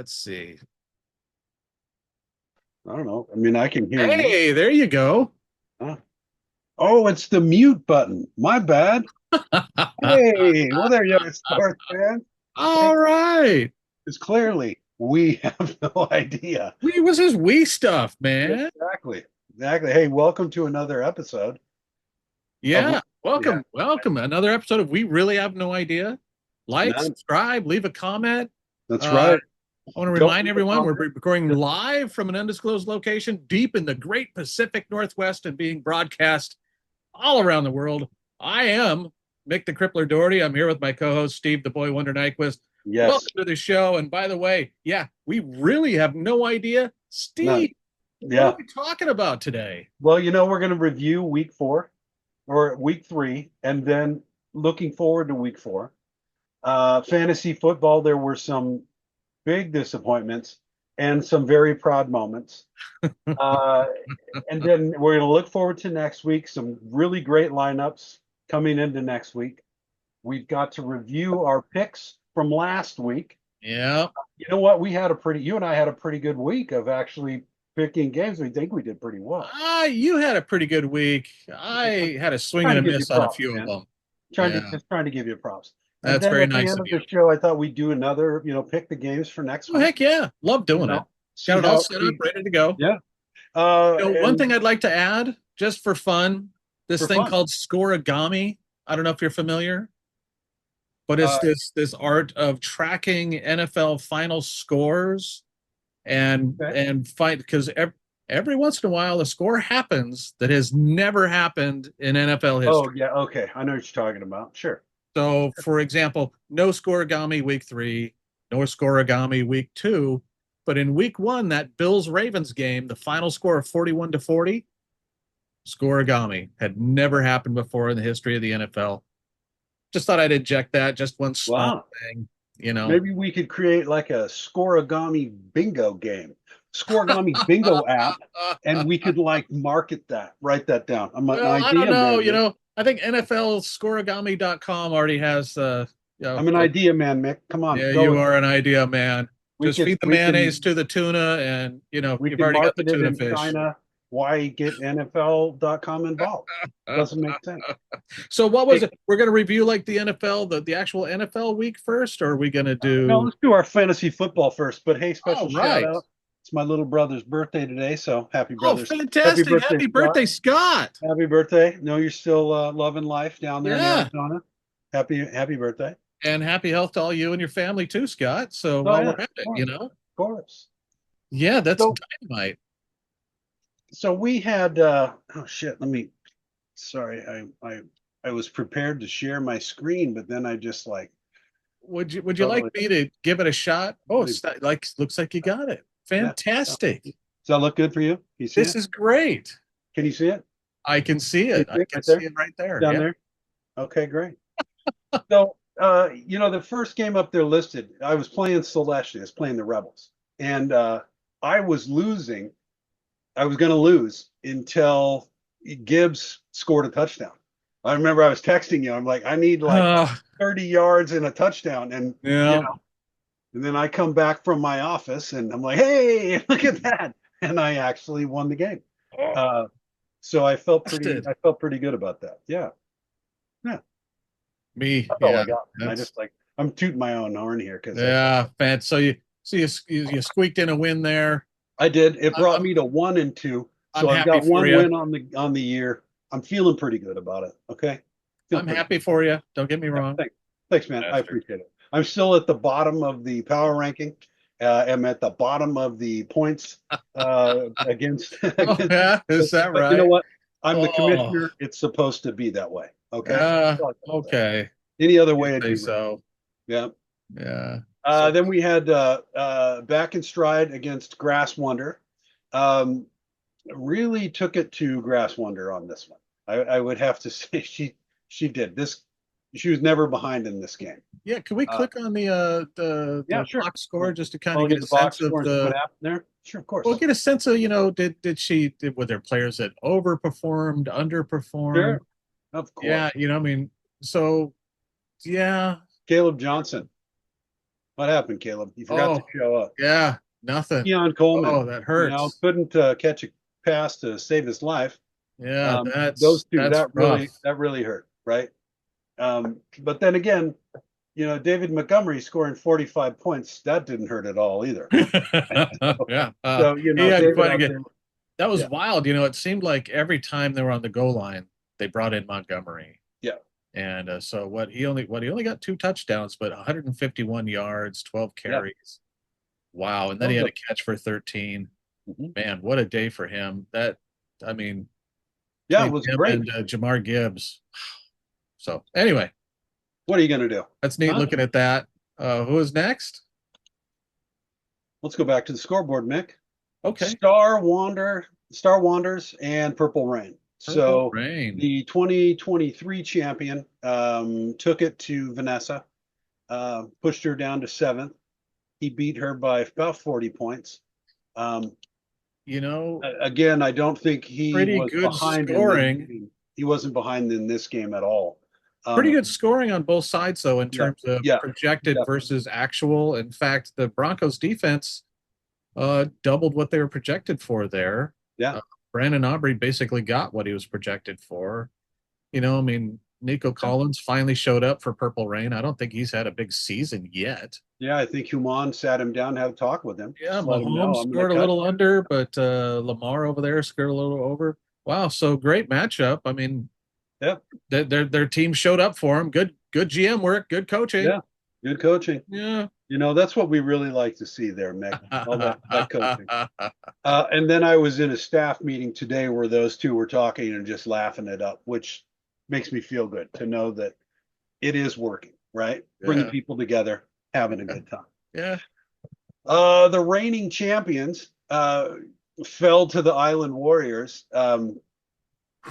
Let's see. I don't know. I mean, I can hear you. Hey, there you go. Huh? Oh, it's the mute button. My bad. Hey, well, there you are, sports fan. All Hey, right. because clearly we have no idea. We was his wee stuff, man. Exactly. Exactly. Hey, welcome to another episode of Yeah. yeah, Welcome. Welcome. Another episode of We Really Have No Idea. Like, none. subscribe, leave a comment. That's Uh, right. I want to Don't remind leave a everyone we're comment. recording Just live from an undisclosed location deep in the great Pacific Northwest and being broadcast all around the world. I am Mick the Crippler Doherty. I'm here with my co-host Steve the Boy Wonder Nyquist. yes, Welcome to the show. And by the way, yeah, we really have no idea. none. Steve, what are Yeah. we talking about today? Well, we're going to review week 4 or week 3, and then looking forward to week 4. Fantasy football, there were some big disappointments and some very proud moments. Uh, and then we're going to look forward to next week. Some really great lineups coming into next week. We've got to review our picks from last week. Yeah. You know what? You and I had a pretty good week of actually picking games. We think we did pretty well. You had a pretty good week. I had a swing Trying and to a give you miss on a props, few of man. them. Trying to Yeah, just trying to give you props. And that's then very at the nice end of of the you. show, I thought we'd do another, pick the games for next Oh, week. heck yeah. Love You doing it. know, Got see it all how set up, see, ready to go. yeah. One And thing I'd like to add, just for fun, this for thing fun. called scoreagami. I don't know if you're familiar, but it's Uh, this art of tracking NFL final scores okay. and fight because every once in a while a score happens that has never happened in NFL Oh history. yeah, okay. I know what you're talking about. Sure. So, for example, no scoreagami week 3, no scoreagami week 2, but in week 1, that Bills Ravens game, the final score of 41-40, scoreagami had never happened before in the history of the NFL. Just thought I'd inject that, just one small Wow. thing, you know. Maybe we could create like a scoreagami bingo game, scoreagami bingo app, and we could like market that, write that down. I'm an Well, I don't idea know, man, Mick. I think NFLscoreagami.com already has I'm an idea man, Mick. Come on, yeah, go you with are it. an idea man. We Just could feed the we mayonnaise can to the tuna and we you've can already got the market it tuna in fish. China. Why get NFL.com involved? Doesn't make sense. So what was Hey, it? We're going to review like the NFL, the actual NFL week first, or are we going to no, do? let's do our fantasy football first. But hey, Oh, special shout right. out. It's my little brother's birthday today, so Oh, happy fantastic. birthday, Happy Scott. birthday, Scott. Happy birthday. Know you're still loving life down there in Yeah. Arizona. Happy birthday. And happy health to all you and your family too, Scott. So Oh while yeah, we're of at it, course, of course. Yeah, that's So dynamite. so we had oh shit, let me sorry, I was prepared to share my screen, but then I just like Would you like totally me to give it a shot? Oh, totally it's like looks like you got it. yeah. Fantastic. Does that look good for you? Can you see This it? is great. Can you see it? I can see Can you it. see I it can right see there? it right there. Down Yeah. there? Okay, great. So the first game up there listed, I was playing Celeste, I was playing the Rebels. And I was losing I was going to lose until Gibbs scored a touchdown. I remember I was texting you. I'm like, I need like Uh, 30 yards and a touchdown. yeah. And then I come back from my office and I'm like, hey, look at that. And I actually won the game. Uh, so Busted. I felt pretty good about that. Yeah. Yeah. Me. That's all Yeah. I got. And I That's just like, I'm tooting my own horn here because yeah. Fan. So you squeaked in a win there. I did. It I- brought I'm me to 1-2. I'm So I've happy got for one you. win on the year. I'm feeling pretty good about it. Okay. Feel I'm pretty happy for you. Don't get me Yeah, wrong. thanks, man. I Bastard. appreciate it. I'm still at the bottom of the power ranking. I'm at the bottom of the points against Oh against. yeah, is that But you know right? what? I'm the Oh, commissioner. It's supposed to be that way. Okay. That's all I gotta say. okay. Any other You way, I'd say be rude. so. Yeah. Yeah. So Then we had back in stride against Grass Wonder. Um, really took it to Grass Wonder on this one. I would have to say she did this. She was never behind in this game. yeah, can we Uh, click on the Yeah, the sure. box score We'll, just to kind of we'll get get a the box sense of score and see what the happened there. Sure, of well, course. get a sense of, were there players that overperformed, underperformed? Sure, of course. Yeah, I mean, so yeah, Caleb Johnson. What happened, Caleb? You forgot to Oh, show up. yeah, nothing. Keon Coleman, Oh, that hurts. couldn't catch a pass to save his life. Yeah, Those two, that's rough. that really hurt, right? But then again, David Montgomery scoring 45 points, that didn't hurt at all either. Yeah, So, he had David quite a out good. there, That was yeah, wild. It seemed like every time they were on the goal line, they brought in Montgomery. yeah, And so he only got two touchdowns, but 151 yards, 12 yeah. carries. Wow. And then Well, he had good. a catch for 13. Mhm. Man, what a day for him. I mean, Yeah, it between was him great. and Jamar Gibbs. So anyway, What are you going to do? that's neat Huh? looking at that. Who is next? Let's go back to the scoreboard, Mick. Okay. Star Wanders, and Purple Rain. Purple So Rain. the 2023 champion took it to Vanessa, pushed her down to seventh. He beat her by about 40 points. Um, You know, Again, I don't think he pretty was good behind in this scoring. game. He wasn't behind in this game at all. Pretty Um, good scoring on both sides, though, in yeah, terms of yeah, projected definitely. versus actual. In fact, the Broncos defense doubled what they were projected for there. Yeah, Uh, Brandon Aubrey basically got what he was projected for. I mean, Nico yeah, Collins finally showed up for Purple Rain. I don't think he's had a big season yet. yeah. I think Human sat him down, had a talk with him, Yeah, just let him know Mahomes I'm going to scored a cut little you. under, but Lamar over there scored a little over. Wow, so great matchup. I mean, Yeah, their team showed up for him. Good GM work, good coaching. yeah. Good coaching. Yeah. That's what we really like to see there, Mick. All that coaching. And then I was in a staff meeting today where those two were talking and just laughing it up, which makes me feel good to know that it is working, right? Bringing Yeah. people together, having a good time. Yeah. The reigning champions fell to the Island Warriors.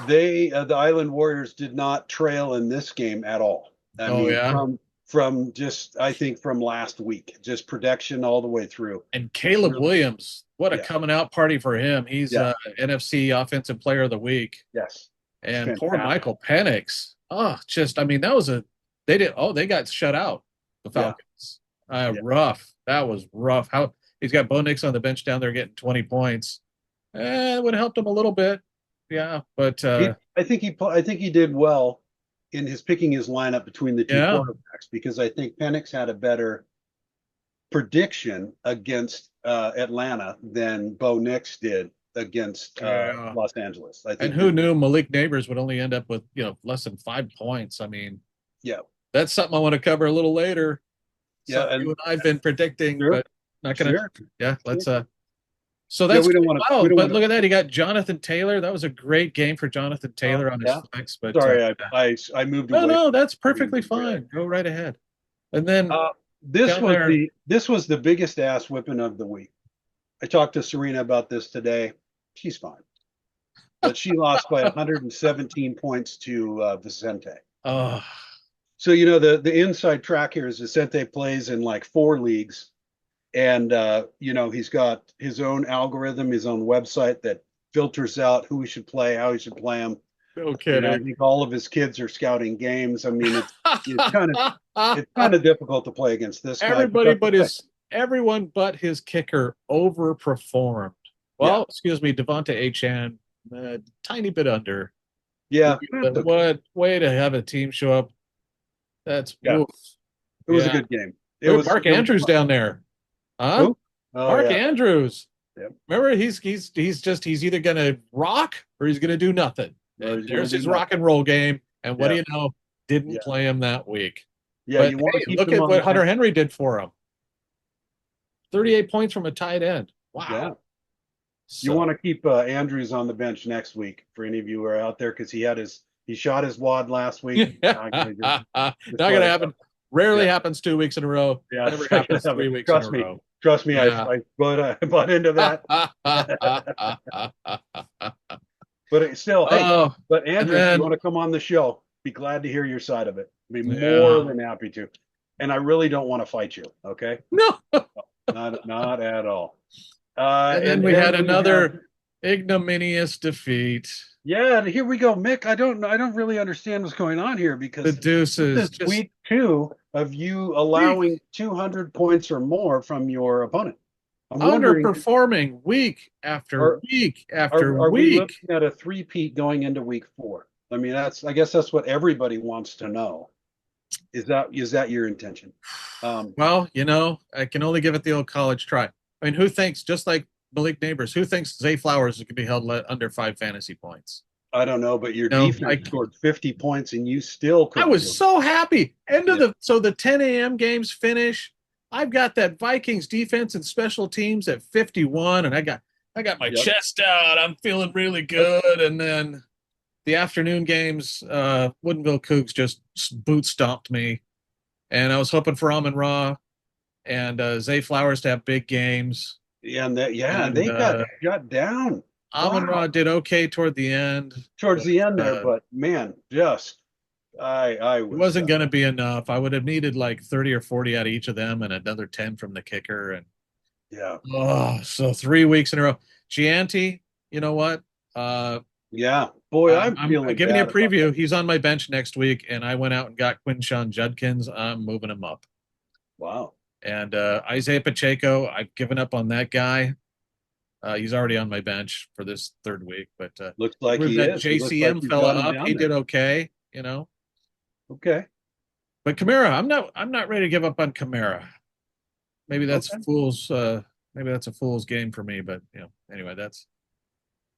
The Island Warriors did not trail in this game at all. I Oh mean, yeah. from just I think from last week, just production all the way through. And Caleb Really, Williams, what a yeah, coming out party for him. He's yeah, NFC Offensive Player of the Week. yes, it's And poor fantastic. Michael Penix. Oh, I mean, they got shut out, the Yeah, Falcons. yeah. Rough. That was rough. How he's got Bo Nix on the bench down there getting 20 points. It would have helped him a little bit. Yeah, but I think he did well in his picking his lineup between the two yeah, quarterbacks because I think Penix had a better prediction against Atlanta than Bo Nix did against yeah. Los Angeles. I And think who knew Malik Neighbors would only end up with, less than 5 points. I mean, yeah, that's something I want to cover a little later. yeah, Something you and I've been predicting, sure, but not gonna. sure, Yeah, sure. let's. So Yeah, that's we wow. don't But want look to. at that. He got Jonathan Taylor. That was a great game for Jonathan Taylor on his Yeah, flex. But sorry, I moved no, away no, from that's starting perfectly to react. fine. Go right ahead. And then Uh, down there, this was the biggest ass whipping of the week. I talked to Serena about this today. She's fine, but she lost by 117 points to Vicente. oh, So the inside track here is Vicente plays in like 4 leagues, and he's got his own algorithm, his own website that filters out who he should play, how he should play them. no I kidding. think all of his kids are scouting games. I mean, it's kind of difficult to play against this guy, but Everybody that's but okay. everyone but his kicker overperformed. Yeah, Well, excuse me, Devonta Achan, tiny bit under. yeah, that's okay. What way to have a team show up? That's Yeah, woof. it was a Yeah. good game. Look at Mark It was Andrews fun. down there. Huh? Who? Oh Mark yeah, Andrews. yep. Remember, he's either gonna rock or he's gonna do nothing. Or And he's gonna there's do his rock nothing. and roll game. And what do Yeah, you know? Didn't yeah, play him that week. yeah. But You want hey, to keep look him at on the what Hunter bench. Henry did for him. 38 points from a tight end. Yeah, Wow. you So want to keep Andrews on the bench next week for any of you who are out there because he shot his wad last week. not Just let gonna it go. happen. Rarely Yeah, happens 2 weeks in a row. yeah. Never happens 3 weeks in a Trust me, row. trust me. Yeah. I bought into that. But still, hey, Oh, but and Andrew, if you then want to come on the show, be glad to hear your side of it. Be more yeah. than happy to. And I really don't want to fight you. Okay, No. not at all. And then And we had then we have another ignominious defeat. yeah. Here we go, Mick. I don't really understand what's going on here The because this deuces is just week 2 of you allowing 200 points or more from your opponent. I'm wondering, Underperforming week after are week after are we week. looking at a three-peat going into week 4? I mean, I guess that's what everybody wants to know. Is that your intention? Well, I can only give it the old college try. I mean, who thinks, just like Malik Neighbors, who thinks Zay Flowers can be held under 5 fantasy points? I don't know, but your No, defense scored 50 points and you still I couldn't was do so happy. it. So the 10 a.m. games finish. I've got that Vikings defense and special teams at 51, and I got my Yep. chest out. I'm feeling really good. And then the afternoon games, Woodinville Cougs just boot stomped me. And I was hoping for Amon Ra and Zay Flowers to have big games. And And they got shut down. Amon Ra did okay toward the end. Towards But, the end there, but man, I it was wasn't going to be enough. I would have needed like 30 or 40 out of each of them and another 10 from the kicker. And yeah. so 3 weeks in a row. Gianti, you know what? Yeah. Boy, I'm I'm feeling giving you a bad about preview. that. He's on my bench next week, and I went out and got Quinshawn Judkins. I'm moving him up. Wow. And Isaiah Pacheco, I've given up on that guy. He's already on my bench for this third week, but Looks like he that is. He looks like JCM you've fella got him up. down He there. did okay, Okay. But Kamara, I'm not ready to give up on Kamara. Maybe that's Okay. maybe that's a fool's game for me, but anyway, that's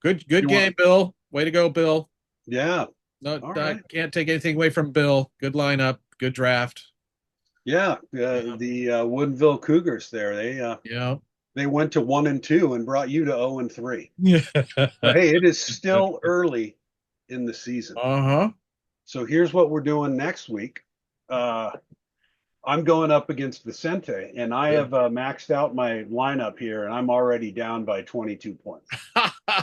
good You game, Bill. Way to go, Bill. Yeah. No, All I right. can't take anything away from Bill. Good lineup, good draft. Yeah. The Woodinville Cougars there. Yeah. They went to 1-2 and brought you to 0-3. Yeah. But hey, it is still early in the season. Uh-huh. So here's what we're doing next week. I'm going up against Vicente, and I have maxed out my lineup here, and I'm already down by 22 points.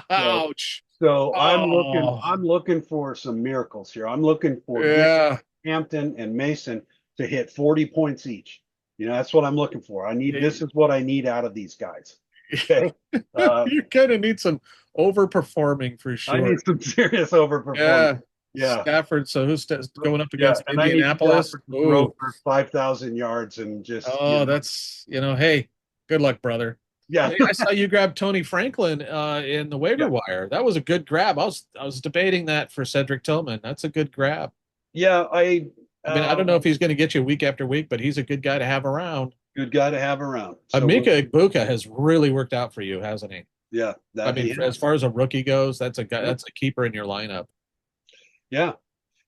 Ouch. So Oh. I'm looking for some miracles here. I'm looking for Yeah. Hampton and Mason to hit 40 points each. That's what I'm looking for. This is what I need out of these guys. Okay. You kind of need some overperforming for sure. I need some serious overperformance. Yeah. Stafford. So who's going up against and Indianapolis? I need to throw for 5,000 yards and just. That's hey, good luck, brother. Yeah. I saw you grab Tony Franklin in the waiver wire. That was a good grab. I was debating that for Cedric Tillman. That's a good grab. Yeah, I mean, I don't know if he's going to get you week after week, but he's a good guy to have around. Good guy to have around. So Mika Igbokwe has really worked out for you, hasn't he? Yeah. I mean, as far as a rookie goes, that's a guy. That's a keeper in your lineup. Yeah.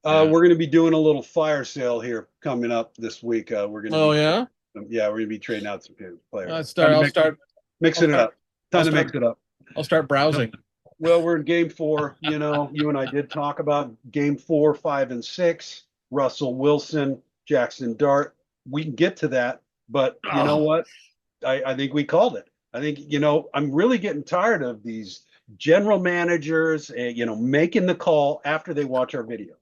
We're going to be doing a little fire sale here coming up this week. We're going to. Oh, yeah? Yeah, we're going to be trading out some players. I'll start mixing it up. Time to mix it up. I'll start browsing. Well, we're in game 4. You and I did talk about game 4, 5, and 6. Russell Wilson, Jackson Dart. We can get to that, but you know what? I think we called it. I think, I'm really getting tired of these general managers, making the call after they watch our video.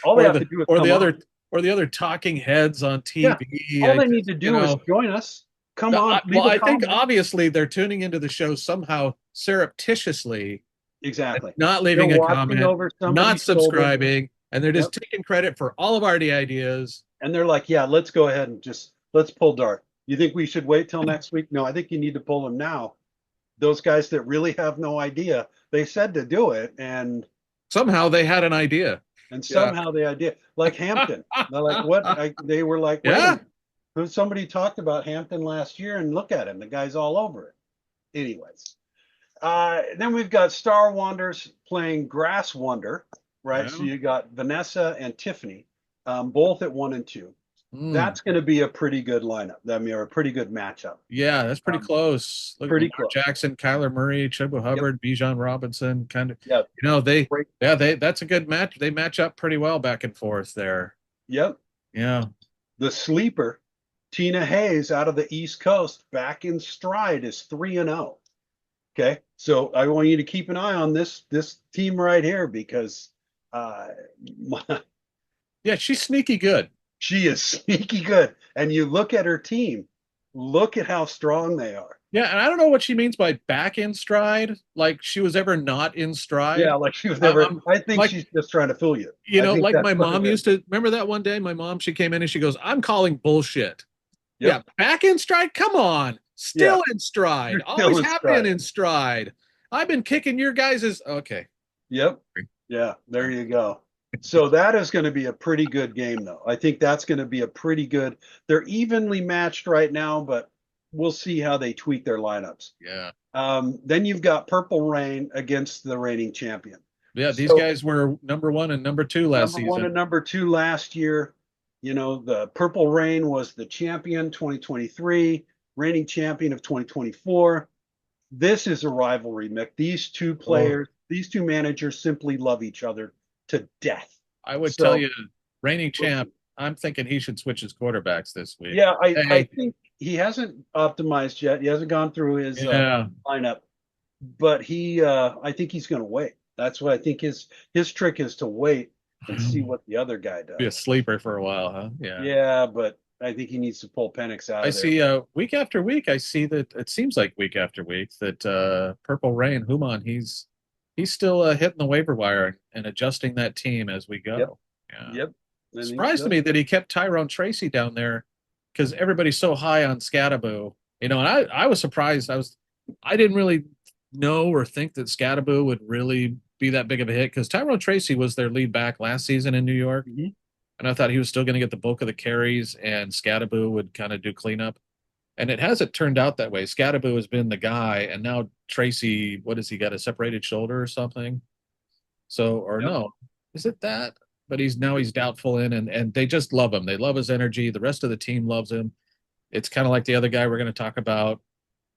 All they have to do is or the other talking heads on TV. Yeah. All they need to do is join us. Come on. Well, I think obviously they're tuning into the show somehow surreptitiously. Exactly. Not leaving a comment, not subscribing, and they're just taking credit for all of our ideas. And they're like, yeah, let's go ahead and let's pull Dart. You think we should wait till next week? No, I think you need to pull him now. Those guys that really have no idea, they said to do it, and somehow they had an idea. And somehow the idea, like Hampton, they're like, what? They were like, yeah. Somebody talked about Hampton last year, and look at him, the guy's all over it. Anyways, then we've got Star Wonders playing Grass Wonder, right? Yeah. So you got Vanessa and Tiffany, both at 1 and 2. That's going to be a pretty good lineup. I mean, or a pretty good matchup. Yeah, that's pretty close. Look pretty at close. Jackson, Kyler Murray, Chuba Hubbard, Bijan Robinson, kind of. Yeah. That's a good match. They match up pretty well back and forth there. Yep. Yeah. The sleeper, Tina Hayes out of the East Coast, back in stride, is 3-0. Okay, so I want you to keep an eye on this team right here because, yeah, she's sneaky good. She is sneaky good. And you look at her team, look at how strong they are. Yeah, and I don't know what she means by back in stride. Like she was ever not in stride. Yeah, like she was never. I'm I think like, she's just trying to fool you. I think like that's my what it mom is. used to remember that one day. My mom, she came in and she goes, "I'm calling bullshit." Yeah, Yep. back in stride. Come on, Yeah, still in stride. you're still Always in have been stride. in stride. I've been kicking your guys's. Okay. Yep. Yeah, there you go. So that is going to be a pretty good game, though. I think that's going to be a pretty good. They're evenly matched right now, but we'll see how they tweak their lineups. Yeah. Then you've got Purple Rain against the reigning champion. Yeah, these So guys were number 1 and number 2 last number one season. and number two last year. You know, the Purple Rain was the champion 2023, reigning champion of 2024. This is a rivalry, Mick. These two Oh, players, these two managers simply love each other to death. I would tell So you, reigning champ, I'm thinking he should switch his quarterbacks this week. yeah, I Hey, think he hasn't optimized yet. He hasn't gone through his yeah. lineup, but I think he's going to wait. That's what I think his trick is to wait and see what the other guy Be a does. sleeper for a while, huh? Yeah. Yeah, but I think he needs to pull Penix out I of there. see week after week, I see that it seems like week after week that Purple Rain, Human, he's still hitting the waiver wire and adjusting that team as we Yep, go. Yeah. yep. I think Surprised to so. me that he kept Tyrone Tracy down there because everybody's so high on Scattaboo. And I was surprised. I didn't really know or think that Scattaboo would really be that big of a hit because Tyrone Tracy was their lead back last season in New York. Mhm. And I thought he was still going to get the bulk of the carries and Scattaboo would kind of do cleanup. And it hasn't turned out that way. Scattaboo has been the guy, and now Tracy, what has he got, a separated shoulder or something? So, or Yep. no, is it that? But he's doubtful in, and they just love him. They love his energy. The rest of the team loves him. It's kind of like the other guy we're going to talk about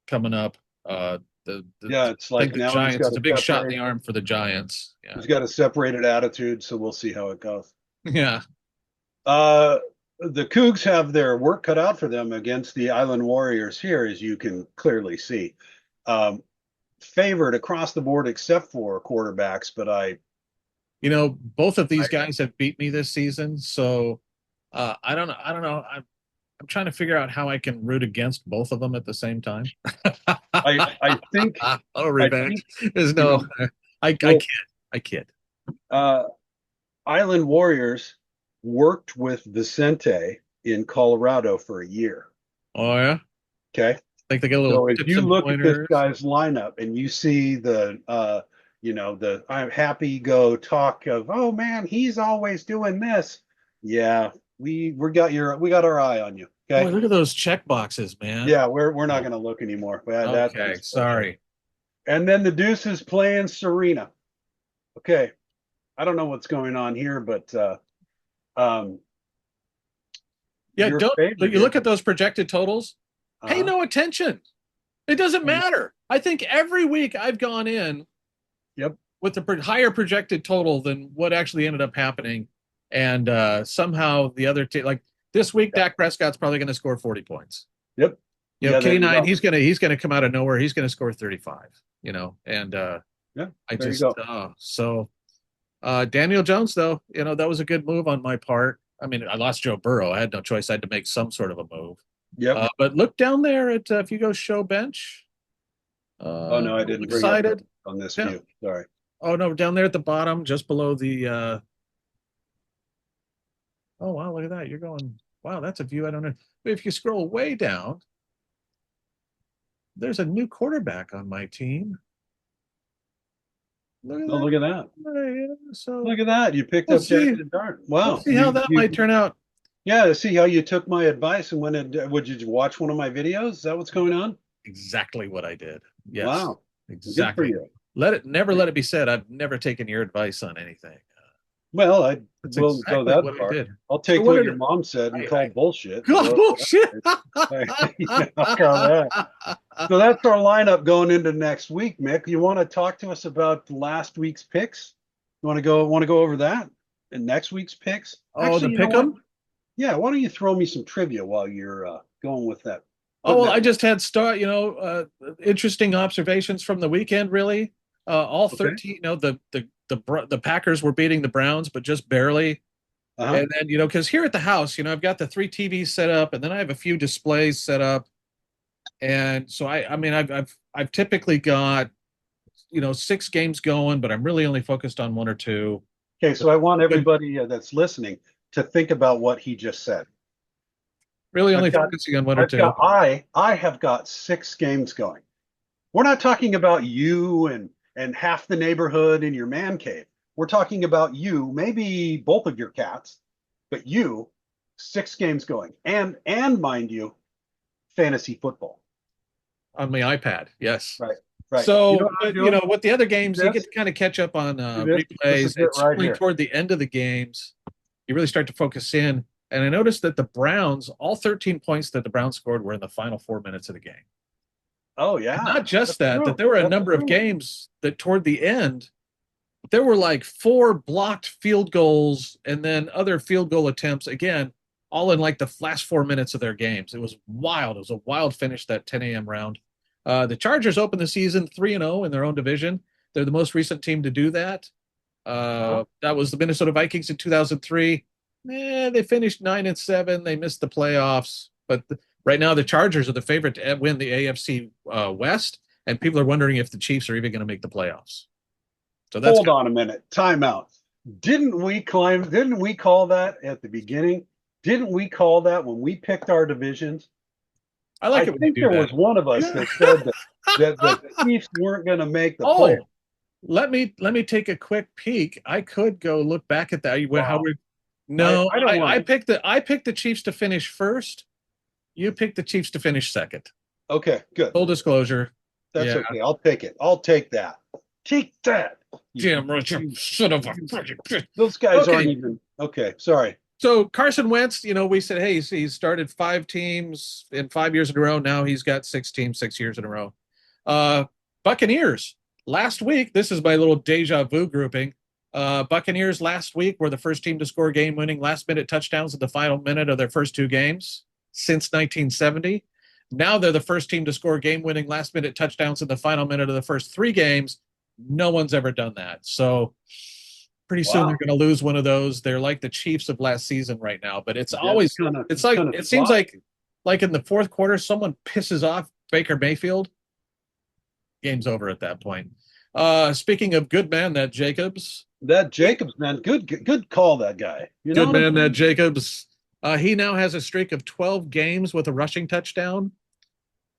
coming up. Yeah, it's I think like the now Giants. It's a big shot in the arm for the Giants. Yeah, he's got a separated attitude, so we'll see how it goes. yeah. Uh, the Cougs have their work cut out for them against the Island Warriors here, as you can clearly see. Um, Favored across the board except for quarterbacks, but Both of these I, guys have beat me this season, so I don't know. I don't know. I'm trying to figure out how I can root against both of them at the same time. I think, Oh, I revenge. think, There's you no. know, I well, kid. I kid. uh, Island Warriors worked with Vicente in Colorado for a year. Oh yeah. Okay. Think they get a little So if tips you and look at this pointers. guy's lineup and you see the I'm happy go talk of, oh man, he's always doing this. Yeah, we got our eye on you. Boy, Okay. look at those check boxes, man. Yeah, we're not gonna look anymore. That's Okay, just bullshit. sorry. And then the Deuce is playing Serena. Okay. I don't know what's going on here, but um Yeah, your don't favorite you here. look at those projected totals? Pay Uh-huh. no attention. It doesn't matter. I think every week I've gone in Yep. with a higher projected total than what actually ended up happening, and somehow the other team, like this week, Yeah. Dak Prescott's probably going to score 40 points. Yep. Yeah, there you K9, go. he's gonna come out of nowhere. He's gonna score 35. And Yeah, I there you just go. so Daniel Jones though, that was a good move on my part. I mean, I lost Joe Burrow. I had no choice. I had to make some sort of a move. Yep. But look down there at if you go show bench, Oh no, I don't look didn't bring up excited. on this Yeah. view. Sorry. Oh no, down there at the bottom, just below the oh wow, look at that. You're going, wow, that's a view I don't know. But if you scroll way down, there's a new quarterback on my team. Look at Oh, that. look at that. Yeah, so Look at that. You picked we'll up see. Jackson Dart. We'll Wow. see how that might turn out. Yeah, see how you took my advice and went and would you watch one of my videos? Is that what's going on? Exactly what I did. Yes, Wow. Good for exactly. you. Never let it be said. I've never taken your advice on anything. Well, I That's will go exactly that what I far. did. I'll So take what what did your mom said and call I bullshit and oh, go bullshit. I'll call that. So that's our lineup going into next week, Mick. You want to talk to us about last week's picks? You want to go over that and next week's picks? Oh, the Actually, you know what? pick'em. Yeah, why don't you throw me some trivia while you're going with that? Oh Putting well, I that. just had interesting observations from the weekend. Really, all Okay. 13. The Packers were beating the Browns, but just barely. Uh-huh. And then because here at the house, I've got the 3 TVs set up, and then I have a few displays set up. And so I mean, I've typically got, 6 games going, but I'm really only focused on one or two. Okay, so I want But everybody that's listening to think about what he just said. really I've only got, focusing on one or I've two. got, I have got 6 games going. We're not talking about you and half the neighborhood in your man cave. We're talking about you, maybe both of your cats, but you, 6 games going, and mind you, fantasy football. On my iPad. Yes. Right, right. You know So, what I'm but doing? with the other See games, you get this? to kind of catch up on See this? This replays. is it It's right certainly here. toward the end of the games, you really start to focus in. And I noticed that the Browns, all 13 points that the Browns scored were in the final 4 minutes of the game. Oh And yeah, not just that's that true. there were a That's number of true. games that toward the end, there were like 4 blocked field goals and then other field goal attempts, again, all in like the last 4 minutes of their games. It was wild. It was a wild finish, that 10 a.m. round. The Chargers opened the season 3-0 in their own division. They're the most recent team to do that. Uh-huh. That was the Minnesota Vikings in 2003. They finished 9-7. They missed the playoffs, but right now the Chargers are the favorite to win the AFC West, and people are wondering if the Chiefs are even going to make the playoffs. So that's Hold on a minute. Time out. Didn't we call that at the beginning? Didn't we call that when we picked our divisions? I like I it when you think do there that. was one of us that said that the Chiefs weren't going to make the playoffs. Oh, let me take a quick peek. I could go look back at that. How Wow. we? No, I don't want I to. picked the Chiefs to finish first. You picked the Chiefs to finish second. Okay, good. Full disclosure. That's Yeah, okay. I'll take it. I'll take that. Take that. damn right, you son of a. Those guys aren't Okay, even okay. Sorry. so Carson Wentz, we said, hey, he's started 5 teams in 5 years in a row. Now he's got 6 teams, 6 years in a row. Uh, Buccaneers last week. This is my little deja vu grouping. Buccaneers last week were the first team to score game-winning last-minute touchdowns in the final minute of their first 2 games since 1970. Now they're the first team to score game-winning last-minute touchdowns in the final minute of the first 3 games. No one's ever done that. So pretty soon they're Wow. going to lose one of those. They're like the Chiefs of last season right now, but it's Yeah, always it's like kind of it seems sloppy. like in the fourth quarter someone pisses off Baker Mayfield, game's over at that point. Speaking of good man, that Jacobs, That Jacobs man, good call that guy. You know good what I'm man, that saying? Jacobs. He now has a streak of 12 games with a rushing touchdown.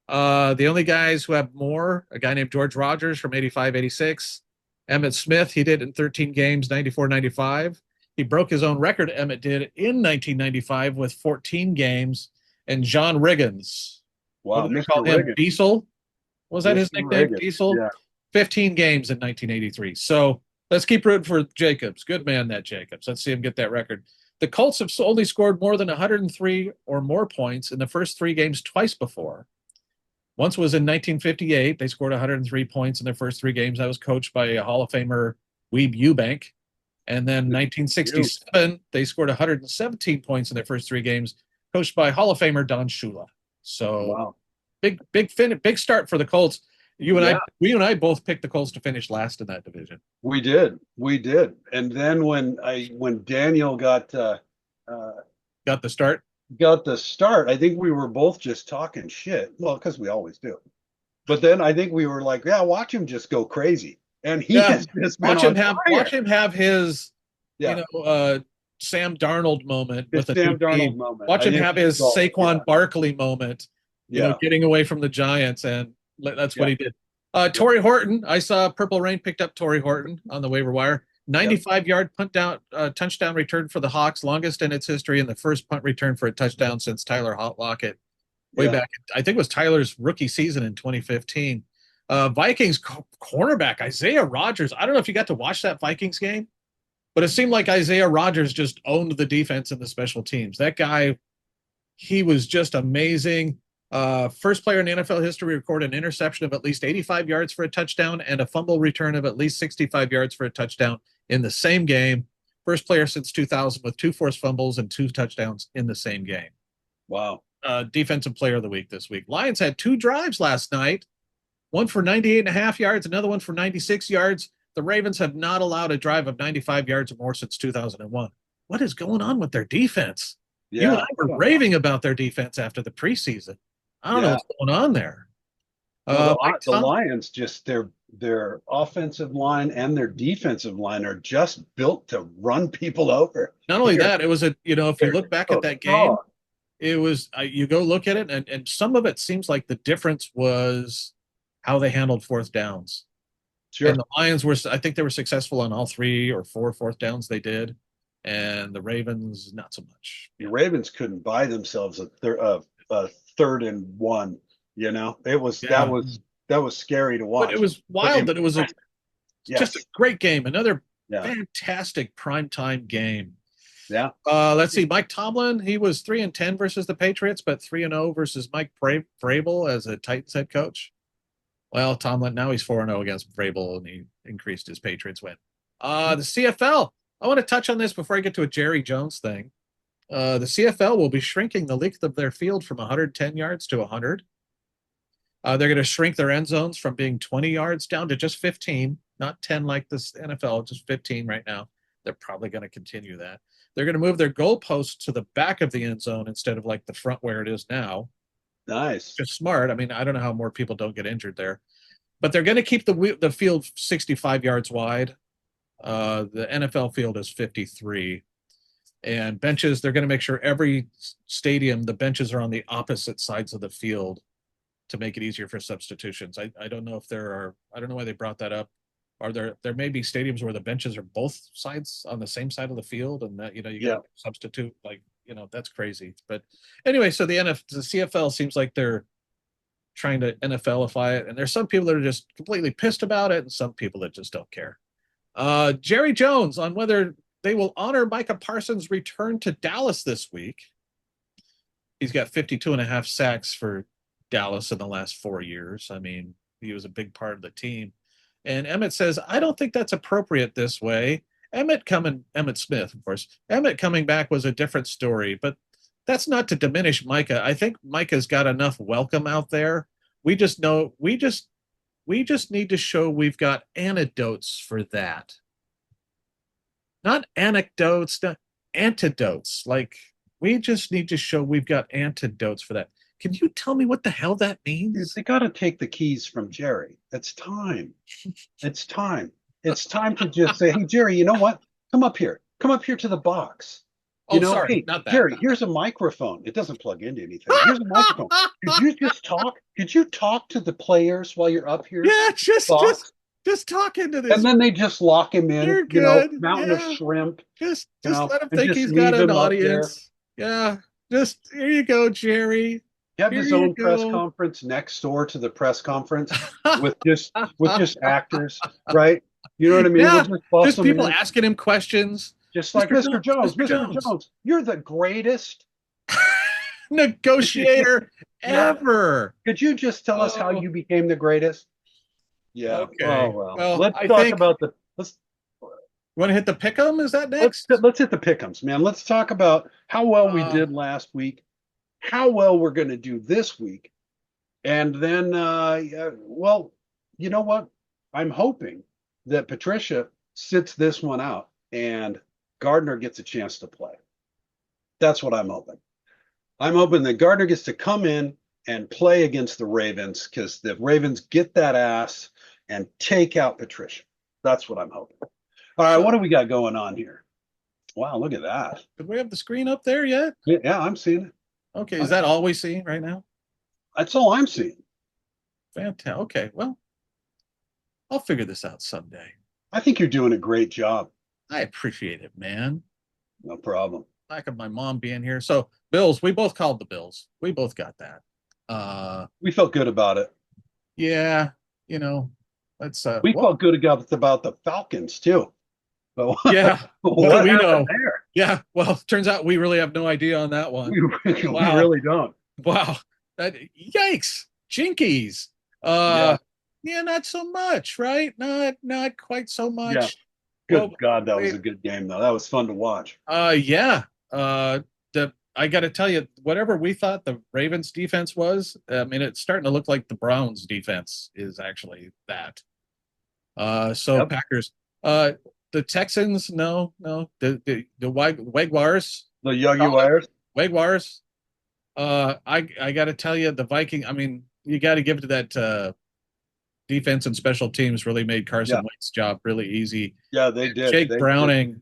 The only guys who have more, a guy named George Rogers from 85, 86. Emmett Smith, he did in 13 games, 94, 95. He broke his own record, Emmett did, in 1995 with 14 games. And John Riggins, what Wow, do they Mr. call him? Riggins. Diesel? Was that his Mr. nickname? Riggins. Diesel? Yeah. 15 games in 1983. So let's keep rooting for Jacobs. Good man, that Jacobs. Let's see him get that record. The Colts have only scored more than 103 or more points in the first 3 games twice before. Once was in 1958. They scored 103 points in their first 3 games. That was coached by a Hall of Famer, Weeb Eubank. And then You. 1967, they scored 117 points in their first 3 games, coached by Hall of Famer Don Shula. So Wow. big start for the Colts. Yeah, We and I both picked the Colts to finish last in that division. we did. We did. And then when Daniel uh Got the start. got the start, I think we were both just talking shit. Well, because we always do. But then I think we were like, yeah, watch him just go crazy. And he Yeah, has just been on watch fire. him have his, you Yeah. know, Sam Darnold moment His with a new Sam Darnold team. moment. Watch I him think have you his called it. Yeah. Saquon Barkley moment, Yeah. getting away from the Giants, and that's what Yeah. he did. Yep. Torrey Horton, I saw Purple Rain picked up Torrey Horton on the waiver wire. Yep. 95-yard touchdown return for the Hawks, longest in its history, and the first punt return for a touchdown since Tyler Lockett way Yeah. back. I think it was Tyler's rookie season in 2015. Vikings cornerback Isaiah Rodgers. I don't know if you got to watch that Vikings game, but it seemed like Isaiah Rodgers just owned the defense and the special teams. That guy, he was just amazing. First player in NFL history to record an interception of at least 85 yards for a touchdown and a fumble return of at least 65 yards for a touchdown in the same game. First player since 2000 with 2 forced fumbles and 2 touchdowns in the same game. Wow. Defensive player of the week this week. Lions had 2 drives last night, one for 98.5 yards, another one for 96 yards. The Ravens have not allowed a drive of 95 yards or more since 2001. What is going on with their defense? You and Yeah. I I were don't know. raving about their defense after the preseason. I don't know Yeah. what's going on there. Well, Mike the Tom. Lions just their offensive line and their defensive line are just built to run people over. Not only They're that, it was if you they're look back at so that game, strong. it was you go look at it, and some of it seems like the difference was how they handled fourth downs. And Sure. the Lions were, I think they were successful on all three or four fourth downs they did, and the Ravens not so much. The Yeah, Ravens couldn't buy themselves a third and one. You know, yeah. that was scary to But it watch. was But wild that it was just a yes, great game, another yeah, fantastic primetime game. yeah. Let's see, Mike Tomlin, he was 3-10 versus the Patriots, but 3-0 versus Mike Vrabel as a Titans head coach. Well, Tomlin now he's 4-0 against Vrabel, and he increased his Patriots win. The CFL. I want to touch on this before I get to a Jerry Jones thing. The CFL will be shrinking the length of their field from 110 yards to 100. They're going to shrink their end zones from being 20 yards down to just 15, not 10 like this NFL, just 15 right now. They're probably going to continue that. They're going to move their goalposts to the back of the end zone instead of like the front where it is now. Nice. Just smart. I mean, I don't know how more people don't get injured there, but they're going to keep the field 65 yards wide. The NFL field is 53, and benches. They're going to make sure every stadium the benches are on the opposite sides of the field to make it easier for substitutions. I don't know if there are. I don't know why they brought that up. Are there may be stadiums where the benches are both sides on the same side of the field, and that you got Yeah. to substitute like that's crazy. But anyway, so the CFL seems like they're trying to NFLify it, and there's some people that are just completely pissed about it, and some people that just don't care. Jerry Jones on whether they will honor Micah Parsons' return to Dallas this week. He's got 52 and a half sacks for Dallas in the last 4 years. I mean, he was a big part of the team. And Emmett says, I don't think that's appropriate this way. Emmett Smith, of course. Emmett coming back was a different story, but that's not to diminish Micah. I think Micah's got enough welcome out there. We just know we just need to show we've got antidotes for that. Not anecdotes, not antidotes. Like we just need to show we've got antidotes for that. Can you tell me what the hell that means? They got to take the keys from Jerry. It's time. It's time. It's time to just say, "Hey, Jerry, you know what? Come up here. Come up here to the box. You Oh, know, sorry, hey, not that. Jerry, here's a microphone. It doesn't plug into anything. Here's a microphone. Could you just talk? Could you talk to the players while you're up here? Yeah, Box?" just talk into And this. then they just lock him in, You're good. mountain of Yeah. shrimp, Just let him and think just he's got leave an him up there. audience. Yeah. Just here you go, Jerry. Have Here his you own press go. conference next door to the press conference with just actors, right? You know what I mean? We'll Yeah. just bust Just them people in, asking him questions. just like Mr. Mr. Jones, Jones, Mr. Mr. Jones. Jones, you're the greatest. Negotiator Yeah. ever. Could you just tell us how Oh, you became the greatest? Yeah. Oh okay. well. Well, Let's I talk think about the you want to hit the pick'em? Is that next? let's hit the pick'ems, man. Let's talk about how well we Uh, did last week, how well we're going to do this week, and then well, you know what? I'm hoping that Patricia sits this one out and Gardner gets a chance to play. That's what I'm hoping. I'm hoping that Gardner gets to come in and play against the Ravens because the Ravens get that ass and take out Patricia. That's what I'm hoping. All right, what so do we got going on here? Wow, look at that. did we have the screen up there yet? Yeah, I'm seeing it. Okay, is that all we see right now? That's all I'm seeing. Fantastic. Okay, well, I'll figure this out someday. I think you're doing a great job. I appreciate it, man. No problem. Lack of my mom being here. So Bills, we both called the Bills. We both got that. We felt good about it. Yeah, you know, let's We well, felt good about the Falcons too. But yeah. What do what we happened know? there? Yeah, well, turns out we really have no idea on that one. We Wow. really don't. Wow. That yikes. Jinkies. Yeah. Yeah, not so much, right? Not quite so Yeah. much. Good Well, God, that was we, a good game though. That was fun to watch. yeah. The I got to tell you, whatever we thought the Ravens defense was, I mean, it's starting to look like the Browns defense is actually that. So Yep. Packers, the Texans, no, the Wagwars, The Yogi solid. Wires. Wagwars, I got to tell you, the Viking. I mean, you got to give it to that defense and special teams. Really made Carson Yeah, Wentz's job really easy. yeah, they did. Jake They did. Browning.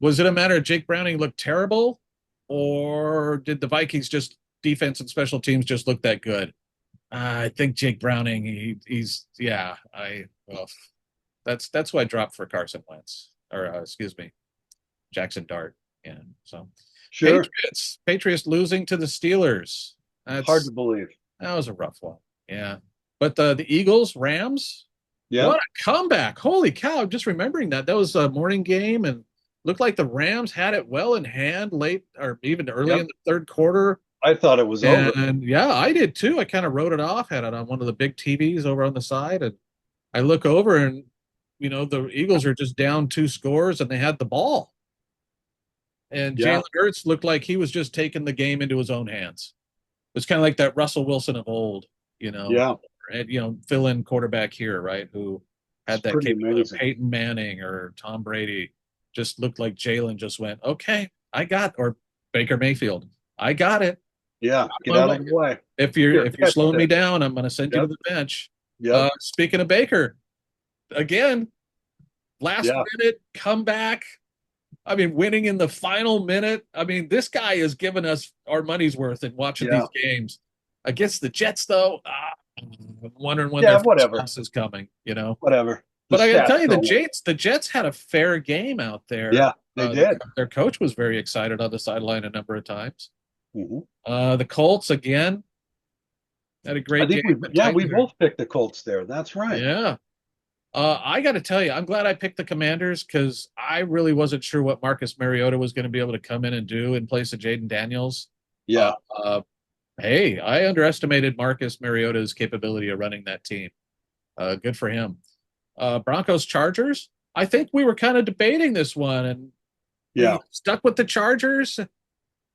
Was it a matter of Jake Browning looked terrible, or did the Vikings just defense and special teams just look that good? I think Jake Browning. He's yeah. Well, that's who I dropped for Carson Wentz, or excuse me, Jackson Dart. Yeah. So Sure. Patriots losing to the Steelers. Hard That's to believe. that was a rough one. Yeah. But the Eagles, Rams, Yeah. what a comeback. Holy cow. I'm just remembering that. That was a morning game and looked like the Rams had it well in hand late or even early Yep. in the third quarter. I thought it was over. And yeah, I did too. I kind of wrote it off, had it on one of the big TVs over on the side. And I look over and, the Eagles are just down 2 scores and they had the ball. And Yeah. Jalen Hurts looked like he was just taking the game into his own hands. It was kind of like that Russell Wilson of old, Yeah. and fill in quarterback here, right? Who had It's that pretty capability, amazing. Peyton Manning or Tom Brady, just looked like Jalen just went, okay, or Baker Mayfield, I got it. Yeah. Get I'm out like, of the way. if Here, you're catch slowing me this. down, I'm going to send you to Yep. the bench. Yep. Speaking of Baker, again, last Yeah. minute comeback. I mean, winning in the final minute. I mean, this guy has given us our money's worth in watching Yeah. these games. Against the Jets, though, I'm wondering when Yeah. their first Whatever. loss is coming, Whatever. The But I got to stats tell you, don't lie. The Jets had a fair game out there. Yeah, they did. Their coach was very excited on the sideline a number of times. Mhm. The Colts, again, had a I great think game. we both picked the Colts there. That's right. Yeah. I got to tell you, I'm glad I picked the Commanders because I really wasn't sure what Marcus Mariota was going to be able to come in and do in place of Jaden Daniels. Yeah. Hey, I underestimated Marcus Mariota's capability of running that team. Good for him. Broncos Chargers. I think we were kind of debating this one, and Yeah. we stuck with the Chargers.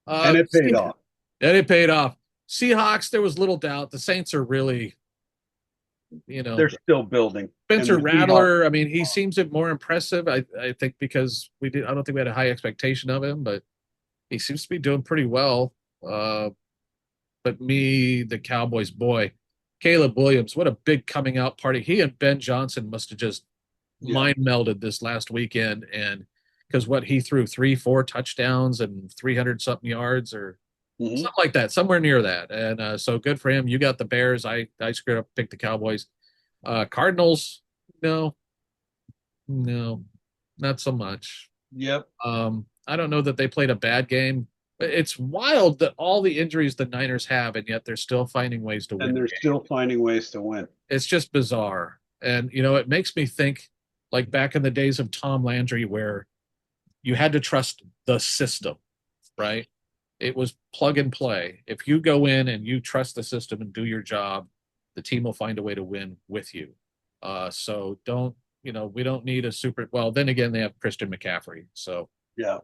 And it paid off. And it paid off. Seahawks, there was little doubt. The Saints are really, They're still building. Spencer And the Rattler. I mean, he seems more impressive. I think because I don't think we had a high expectation of him, but he seems to be doing pretty well. But the Cowboys boy, Caleb Williams, what a big coming out party. He and Ben Johnson must have just mind melded this last weekend. And because what he threw 3-4 touchdowns and 300 something yards or something like that, somewhere near that. And so good for him. You got the Bears. I screwed up, picked the Cowboys. Cardinals, no, not so much. Yep. I don't know that they played a bad game. It's wild that all the injuries the Niners have, and yet they're still finding ways to win. And they're still finding ways to win. It's just bizarre. And, it makes me think like back in the days of Tom Landry, where you had to trust the system, right? It was plug and play. If you go in and you trust the system and do your job, the team will find a way to win with you. So we don't need a super, well, then again, they have Christian McCaffrey. So, Yeah.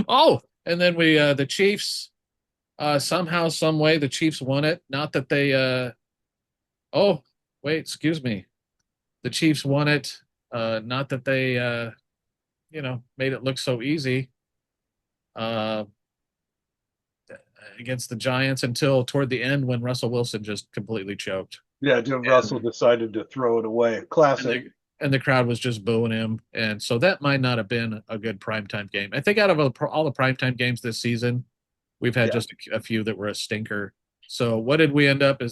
Oh, and then the Chiefs, somehow, some way, the Chiefs won it. Not that they, oh, wait, excuse me. The Chiefs won it. Not that they, made it look so easy. Against the Giants until toward the end when Russell Wilson just completely choked. Yeah, Russell decided to throw it away. Classic. And the crowd was just booing him. And so that might not have been a good primetime game. I think out of all the primetime games this season, we've had just a few that were a stinker. So what did we end up? Am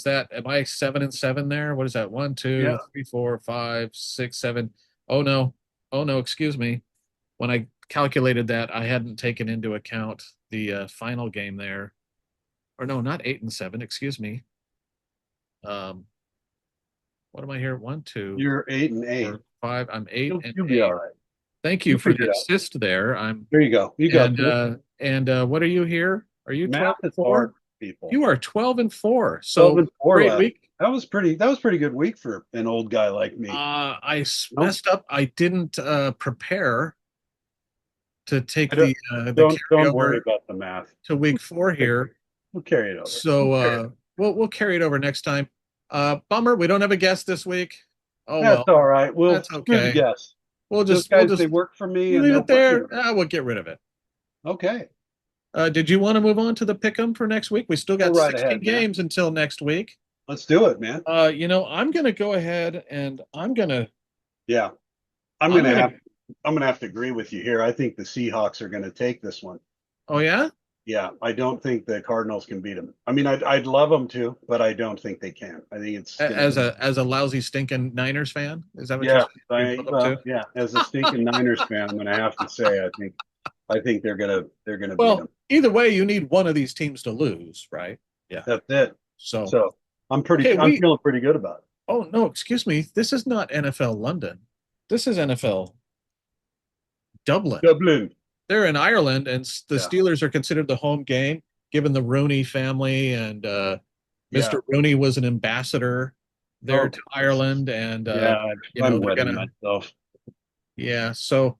I 7-7 there? What is that? 1, 2, 3, 4, 5, 6, 7. Oh no. Excuse me. When I calculated that, I hadn't taken into account the final game there. Or no, not 8-7. Excuse me. What am I here? 1, 2. You're 8-8. 4, 5. I'm 8 and You'll 8. be all right. Thank you for the assist there. There you go. You got and what are you here? Are you 12-4? People. You are 12-4. So 12-4 great week. That was pretty good week for an old guy like me. I messed up. I didn't prepare to take the don't worry about the math to week 4 here. We'll carry it over. So we'll carry it over next time. Bummer, we don't have a guest this week. Oh, that's all right. That's okay. Guess. We'll just they work for me. Leave it there. We'll get rid of it. Okay. Did you want to move on to the pick'em for next week? We still Go got right 16 ahead, man. games until next week. Let's do it, man. I'm gonna go ahead and Yeah, I'm I'm gonna gonna have I'm gonna have to agree with you here. I think the Seahawks are gonna take this one. oh yeah? Yeah, I don't think the Cardinals can beat them. I mean, I'd love them to, but I don't think they can. I think it's gonna As be. a lousy stinking Niners fan? Is that what Yeah, you're love them well, to? yeah. As a stinking Niners fan, I'm gonna have to say I think they're gonna beat Well, them. either way, you need one of these teams to lose, right? Yeah. That's it. So So okay, I'm we feeling pretty good about it. oh no, excuse me. This is not NFL London. This is NFL Dublin. Dublin. They're in Ireland, and the Yeah, Steelers are considered the home game, given the Rooney family, and yeah. Mr. Rooney was an ambassador there Oh, to Ireland, and yeah. I'm they're wetting gonna myself. yeah. So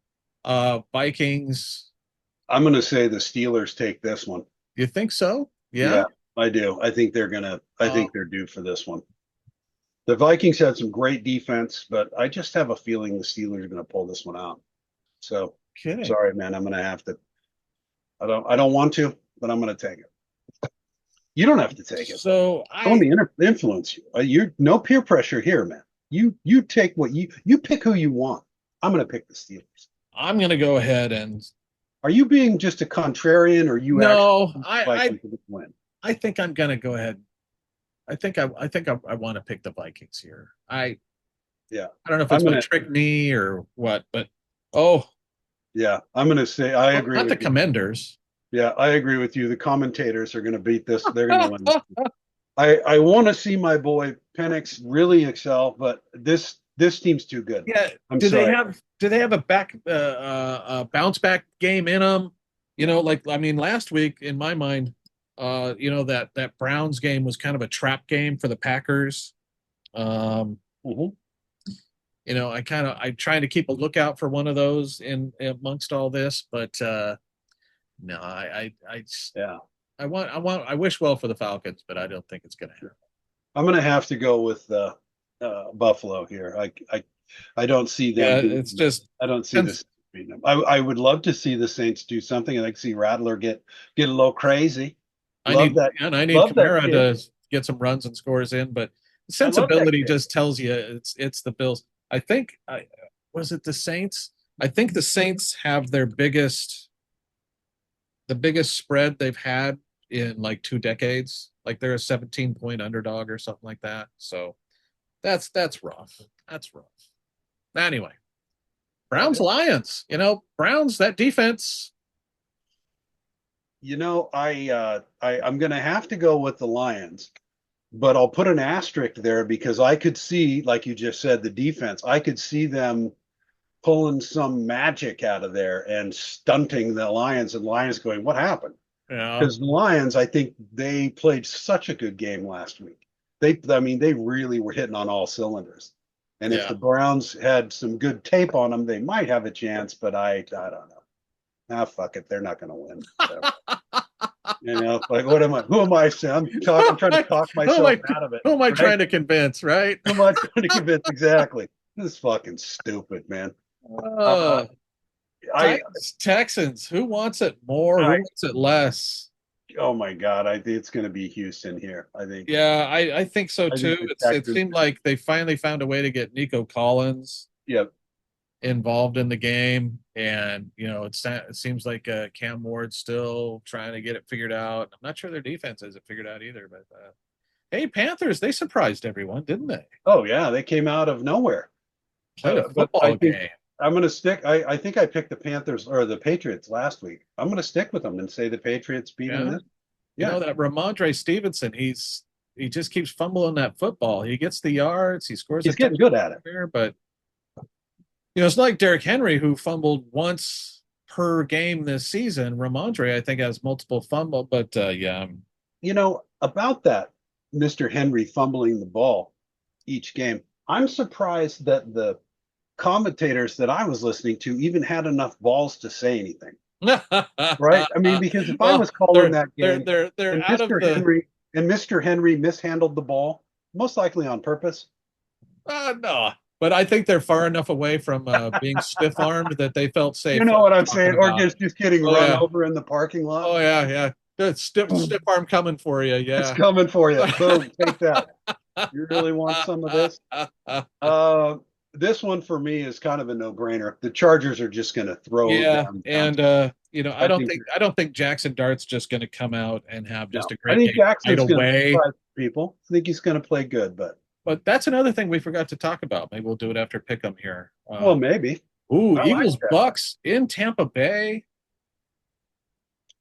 Vikings, I'm gonna say the Steelers take this one. you think so? Yeah, Yeah. I do. I think they're gonna. I Uh, think they're due for this one. The Vikings had some great defense, but I just have a feeling the Steelers are gonna pull this one out. So Kidding. sorry, man. I'm gonna have to. I don't want to, but I'm gonna take it. You don't have to take it. So Don't let me influence you. You're no peer pressure here, man. You take what you pick who you want. I'm gonna pick the Steelers. I'm gonna go ahead and Are you being just a contrarian, or you actually no, want the Vikings to win? I think I'm gonna go ahead. I want to pick the Vikings here. Yeah, I don't know if I'm it's my gonna. trick knee or what, but oh, Yeah, I'm gonna say I well, agree not the with you. Commanders. Yeah, I agree with you. The commentators are gonna beat this. They're gonna win this. I want to see my boy Penix really excel, but this team's too good. Yeah. I'm sorry. Do they have a bounce back game in them? Like I mean, last week in my mind, that Browns game was kind of a trap game for the Packers. Um, Mhm. I try to keep a lookout for one of those in amongst all this, but no, Yeah, I wish well for the Falcons, but I don't think it's going to happen. I'm gonna have to go with Buffalo here. I don't see them Yeah, beating it's them. just I don't see since this beating them. I would love to see the Saints do something. I'd like to see Rattler get a little crazy. Love that. I need Love that Kamara kid. to get some runs and scores in, but I love that sensibility kid. just tells you it's the Bills. I think I was it the Saints? I think the Saints have the biggest spread they've had in like 2 decades. Like they're a 17-point underdog or something like that. So that's rough. That's rough. Anyway, Browns Lions. Browns that defense. I'm gonna have to go with the Lions, but I'll put an asterisk there because I could see, like you just said, the defense. I could see them pulling some magic out of there and stunting the Lions, and Lions going, "What happened?" Yeah, Because the Lions, I think they played such a good game last week. I mean, they really were hitting on all cylinders. And if yeah. the Browns had some good tape on them, they might have a chance. But I don't know. Ah, fuck it, they're not going to win. So, like what am I? Who am I? I'm trying to talk myself out of it. Who am I Right? trying to convince? Right? Who am I trying to convince? Exactly. This is fucking stupid, man. Uh, Uh, I, Titans, Texans. Who wants it more? Who I, wants it less? oh my God, I think it's going to be Houston here. I think. Yeah, I think so I too. think the It Texans. seemed like they finally found a way to get Nico Collins Yeah, involved in the game, and it seems like Cam Ward's still trying to get it figured out. I'm not sure their defense has it figured out either, but hey, Panthers, they surprised everyone, didn't they? oh yeah, they came out of nowhere. Played a But I football think game. I'm going to stick. I think I picked the Panthers or the Patriots last week. I'm going to stick with them and say the Patriots beat them Yeah. this. Yeah, That Ramondre Stevenson, he just keeps fumbling that football. He gets the yards, he scores a he's getting good at it. touchdown, but it's like Derrick Henry who fumbled once per game this season. Ramondre, I think, has multiple fumble, but yeah, About that, Mr. Henry fumbling the ball each game. I'm surprised that the commentators that I was listening to even had enough balls to say anything. Right? I mean, because if I well, was calling that game they're and out of Mr. the Henry mishandled the ball, most likely on purpose. no. but I think they're far enough away from being stiff armed that they felt You safe know what I'm talking saying? Or about it. just getting Oh run yeah, over in the parking lot. oh yeah, yeah. Good stiff arm coming for you. It's Yeah. coming for you. Boom, take that. You really want some of this? Uh, this one for me is kind of a no-brainer. The Chargers are just going to throw Yeah, them down. and I I don't think think Jackson Dart's just going to come out and have no. just a I great think game right Jackson's going to away. surprise people. I think he's going to play good, but But that's another thing we forgot to talk about. Maybe we'll do it after Pick'em here. well, maybe. I like Eagles that. Bucks in Tampa Bay.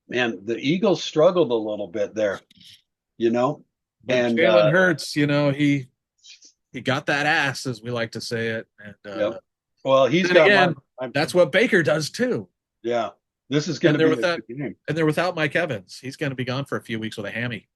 Man, the Eagles struggled a little bit there, you know, But and Jalen Hurts, he got that ass, as we like to say it. And yep. Well, he's then got again, that's what Baker does too. yeah. This is going And to they're be a without good game. and they're without Mike Evans. He's going to be gone for a few weeks with a hammy.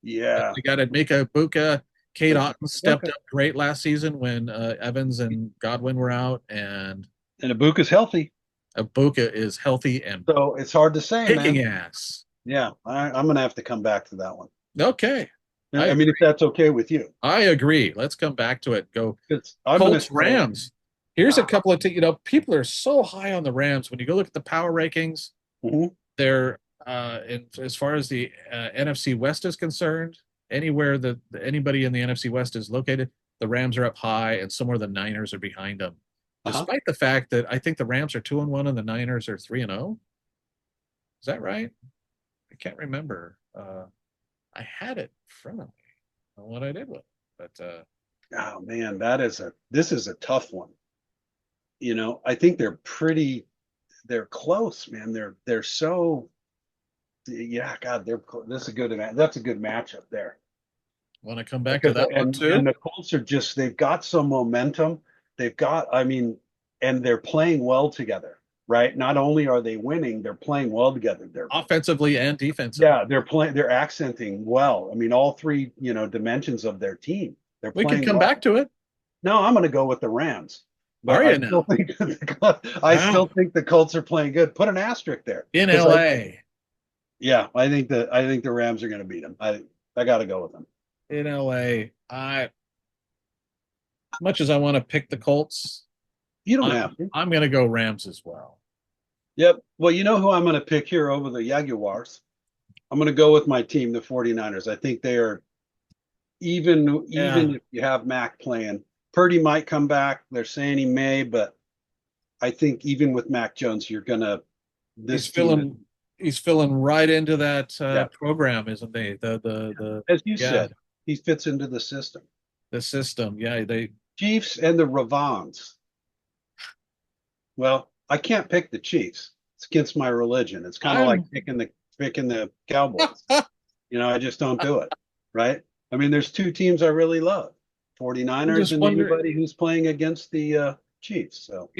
Yeah. They got Mika Buka. Kate Otten stepped Okay. up great last season when Evans and Godwin were out, and And Ibuka's healthy, Buka is healthy and so it's hard to say, kicking man. ass. Yeah, I'm going to have to come back to that one. Okay, I mean, if that's okay with you, I agree. Let's come back to it. Go I'm going to Colts say, Rams. Here's a couple of people are so high on the Rams. When you go look at the power rankings, mhm. they're as far as the NFC West is concerned, anywhere that anybody in the NFC West is located, the Rams are up high, and somewhere the Niners are behind them. Despite the fact that I think the Rams are 2-1 and the Niners are 3-0. Is that right? I can't remember. I had it in front of me on what I did with it, but Oh man, this is a tough one. You know, I think they're close, man. They're so yeah, God, this is a good that's a good matchup there. want to come back to Because that one too. and the Colts are just they've got some momentum. They've got I mean, and they're playing well together, right? Not only are they winning, they're playing well together. They're Offensively and defensively. yeah, they're accenting well. I mean, all three, dimensions of their team. They're We could playing come well. back to it. No, I'm going to go with the Rams, but Are you now? I Wow. still think the Colts are playing good. Put an asterisk there In because LA. yeah, I think the Rams are going to beat them. I got to go with them. In LA. Much as I want to pick the Colts, You don't have to. I'm going to go Rams as well. Yep. Well, you know who I'm going to pick here over the Jaguars? I'm going to go with my team, the 49ers. I think they are even if you have Mac playing. Purdy might come back. They're saying he may, but I think even with Mac Jones, you're gonna He's filling right into that yeah. program, isn't he? The As you said, he fits into the system. The system, yeah. They Chiefs and the Ravons. Well, I can't pick the Chiefs. It's against my religion. It's kind of like picking the Cowboys. I just don't do it. Right? I mean, there's two teams I really love. 49ers and anybody who's playing against the Chiefs. So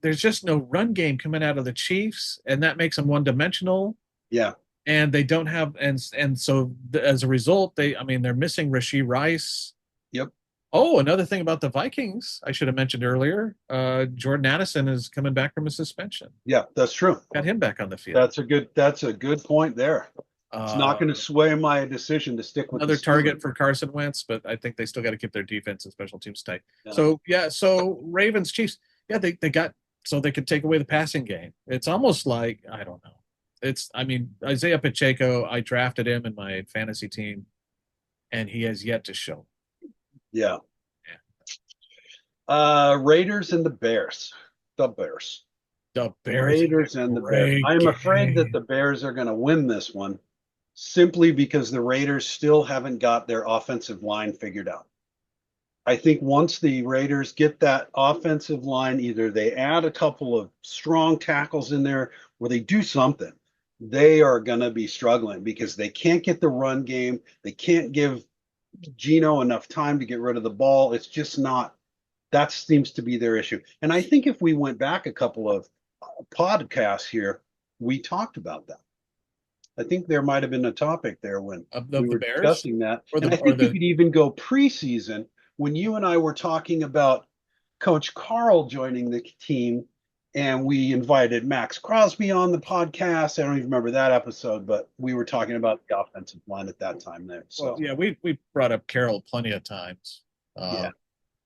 there's just no run game coming out of the Chiefs, and that makes them one-dimensional. Yeah. And they don't have and so as a result, they're missing Rashee Rice. Yep. Oh, another thing about the Vikings I should have mentioned earlier, Jordan Addison is coming back from a suspension. Yeah, that's true. Got him back on the field. That's a good point there. It's not going to sway my decision to stick with another target for Carson Wentz, but I think they still got to keep their defense and special teams tight. Yeah. So Ravens Chiefs, they got so they could take away the passing game. It's almost like I don't know. Isaiah Pacheco, I drafted him in my fantasy team, and he has yet to show. Yeah. Raiders and the Bears. The Bears. Raiders and the Bears. I'm afraid that the Bears are going to win this one simply because the Raiders still haven't got their offensive line figured out. I think once the Raiders get that offensive line, either they add a couple of strong tackles in there or they do something, they are going to be struggling because they can't get the run game. They can't give Geno enough time to get rid of the ball. It's just not, that seems to be their issue. And I think if we went back a couple of podcasts here, we talked about that. I think there might have been a topic there when we were discussing that. And I think you could even go preseason when you and I were talking about Coach Carl joining the team, and we invited Max Crosby on the podcast. I don't even remember that episode, but we were talking about the offensive line at that time there. So we brought up Carroll plenty of times. Yeah.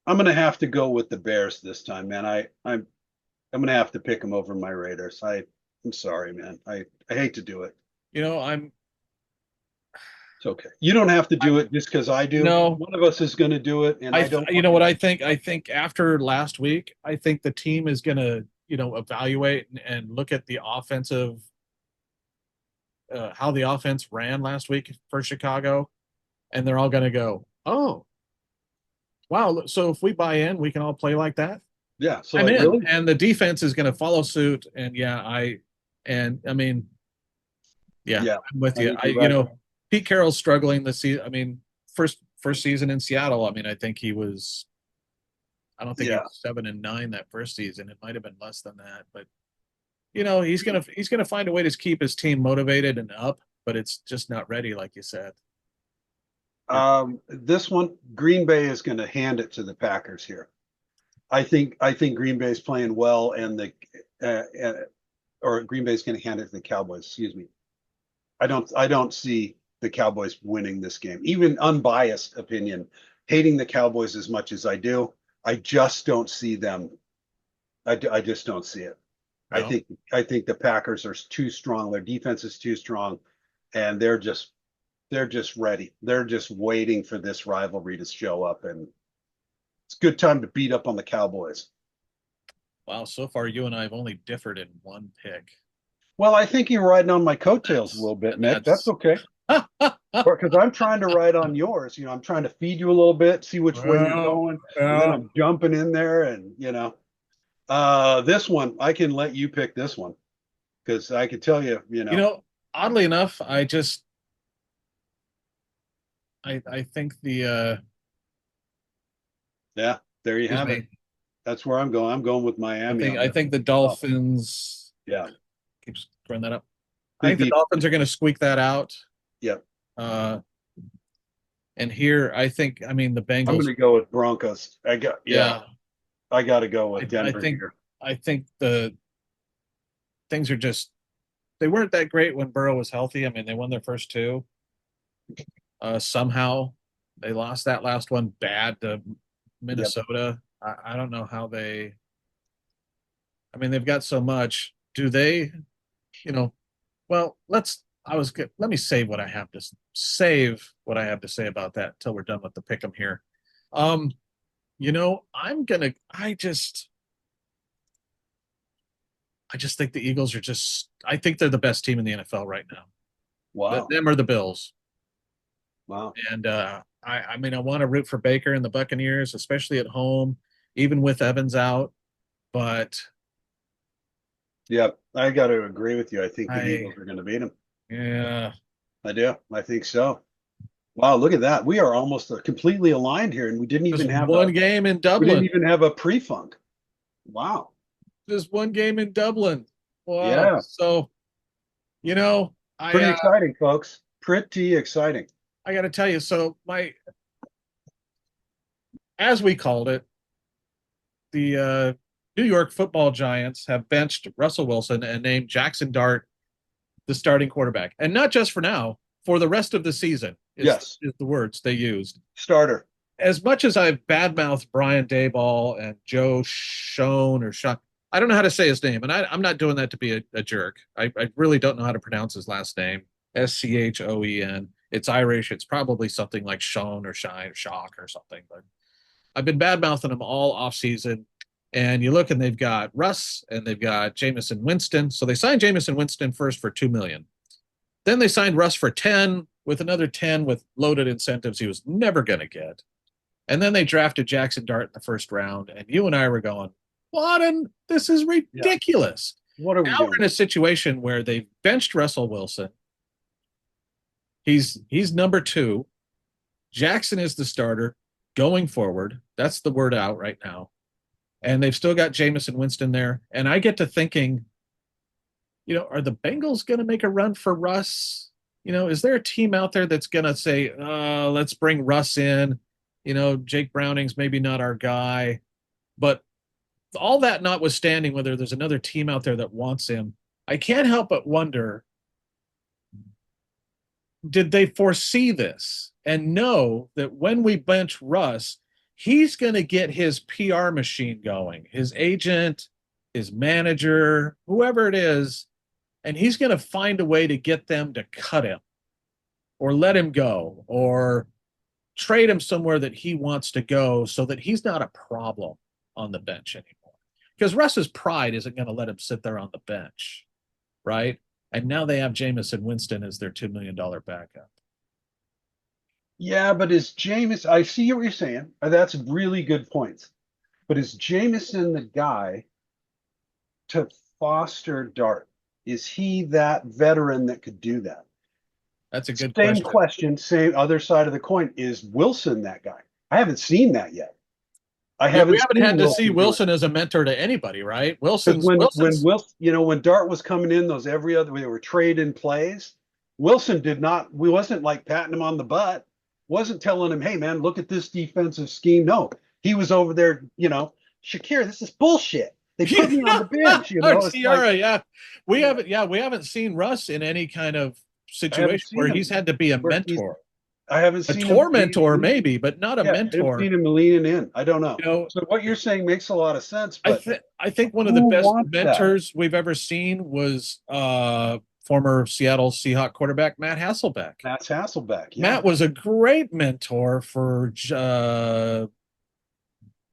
I'm gonna have to go with the Bears this time, man. I'm gonna have to pick them over my Raiders. I'm sorry, man. I hate to do it. You know, I'm It's okay. You don't have to I do it just because I do. no, One of us is going to do it, and I don't you want know what to. I think? I think after last week, I think the team is going to, evaluate and look at the offensive, how the offense ran last week for Chicago, and they're all going to go, oh, wow. So if we buy in, we can all play like that. Yeah. So I'm like, in. really? And the defense is going to follow suit. And yeah, I mean, yeah, Yeah. I'm with I you. think you're right. Pete Carroll's struggling this season. I mean, first season in Seattle. I mean, I don't think he Yeah. was 7-9 that first season. It might have been less than that, but he's gonna find a way to keep his team motivated and up, but it's just not ready, like you said. This one, Green Bay is going to hand it to the Packers here. I think Green Bay is playing well, and or Green Bay is going to hand it to the Cowboys. Excuse me. I don't see the Cowboys winning this game. Even unbiased opinion, hating the Cowboys as much as I do, I just don't see them. I just don't see it. I No, think I think the Packers are too strong. Their defense is too strong, and they're just ready. They're just waiting for this rivalry to show up, and it's a good time to beat up on the Cowboys. wow. So far, you and I have only differed in one pick. Well, I think you're riding on my coattails a That's little bit, and Mick. That's that's okay. Because I'm trying to ride on yours. I'm trying to feed you a little bit, see which way you're well, going, and then yeah. I'm jumping in there, and this one I can let you pick this one because I can tell you, You know, oddly enough, I think yeah, there you excuse have it. me. That's where I'm going. I'm going with Miami on I this think the one as well. Dolphins Yeah, keeps throwing that up. I big think the deep. Dolphins are going to squeak that out. Yep. Uh, and here, I mean, the I'm Bengals. going to go with Broncos. Yeah, Yeah, I got to go with I Denver think here. the things are just they weren't that great when Burrow was healthy. I mean, they won their first two. Somehow they lost that last one bad to Yep. Minnesota. I don't know how they. I mean, they've got so much. Do they? You know, well, let me save what I have to save what I have to say about that until we're done with the pick 'em here. Um, I just think the Eagles are just I think they're the best team in the NFL right now. Wow. Them are the Bills. Wow. And I mean I want to root for Baker and the Buccaneers, especially at home, even with Evans out. But Yep. I got to agree with you. I think the I Eagles are going to beat them. yeah, I do. I think so. Wow, look at that. We are almost completely aligned here, and just one game in we didn't Dublin. even have a pre-funk. Wow. Just one game in Dublin. Wow. Yeah. So, Pretty exciting, folks. Pretty exciting. I got to tell you, so my as we called it, the New York Football Giants have benched Russell Wilson and named Jackson Dart the starting quarterback, and not just for now, for the rest of the season. Yes. Is the words they used. Starter. As much as I've badmouthed Brian Dayball and Joe Schoen or Sean, I don't know how to say his name, and I'm not doing that to be a jerk. I really don't know how to pronounce his last name. Schoen. It's Irish. It's probably something like Schoen or Shine or Shock or something. But I've been bad mouthing them all off season. And you look and they've got Russ and they've got Jamison Winston. So they signed Jamison Winston first for $2 million. Then they signed Russ for 10 with another 10 with loaded incentives he was never going to get. And then they drafted Jackson Dart in the first round. And you and I were going, what? And this is ridiculous. Yeah. What are we Now doing? we're in a situation where they've benched Russell Wilson. He's number 2. Jackson is the starter going forward. That's the word out right now. And they've still got Jamison Winston there. And I get to thinking, are the Bengals going to make a run for Russ? Is there a team out there that's going to say, let's bring Russ in? Jake Browning's maybe not our guy. But all that notwithstanding, whether there's another team out there that wants him, I can't help but wonder, did they foresee this and know that when we bench Russ, he's going to get his PR machine going, his agent, his manager, whoever it is, and he's going to find a way to get them to cut him or let him go or trade him somewhere that he wants to go so that he's not a problem on the bench anymore. Because Russ's pride isn't going to let him sit there on the bench, right? And now they have Jameis Winston as their $2 million backup. Yeah, but is Jameis, I see what you're saying. That's really good points. But is Jameson the guy to foster Dart? Is he that veteran that could do that? That's a good Same question. same other side of the coin. Is Wilson that guy? I haven't seen that yet. I Yeah, we haven't haven't seen had to see Wilson Wilson as a mentor to anybody, right? because when Wilson's Wilson, when Dart was coming in, those every other they were trading plays. Wilson did not. We wasn't like patting him on the butt. Wasn't telling him, "Hey man, look at this defensive scheme." No, he was over there. Shakir, this is bullshit. They put me on the bench. It's Ciara, like yeah. We haven't seen Russ in any kind of I haven't situation seen where him he's had to be a where he's. mentor. I haven't A seen him tormentor, maybe, but not a Yeah, I haven't mentor. seen him leaning in. I don't know. You know, So what you're saying makes a lot of sense, but I think one of the who best wants that? mentors we've ever seen was former Seattle Seahawk quarterback Matt Hasselbeck. That's Hasselbeck. Yeah. Matt was a great mentor for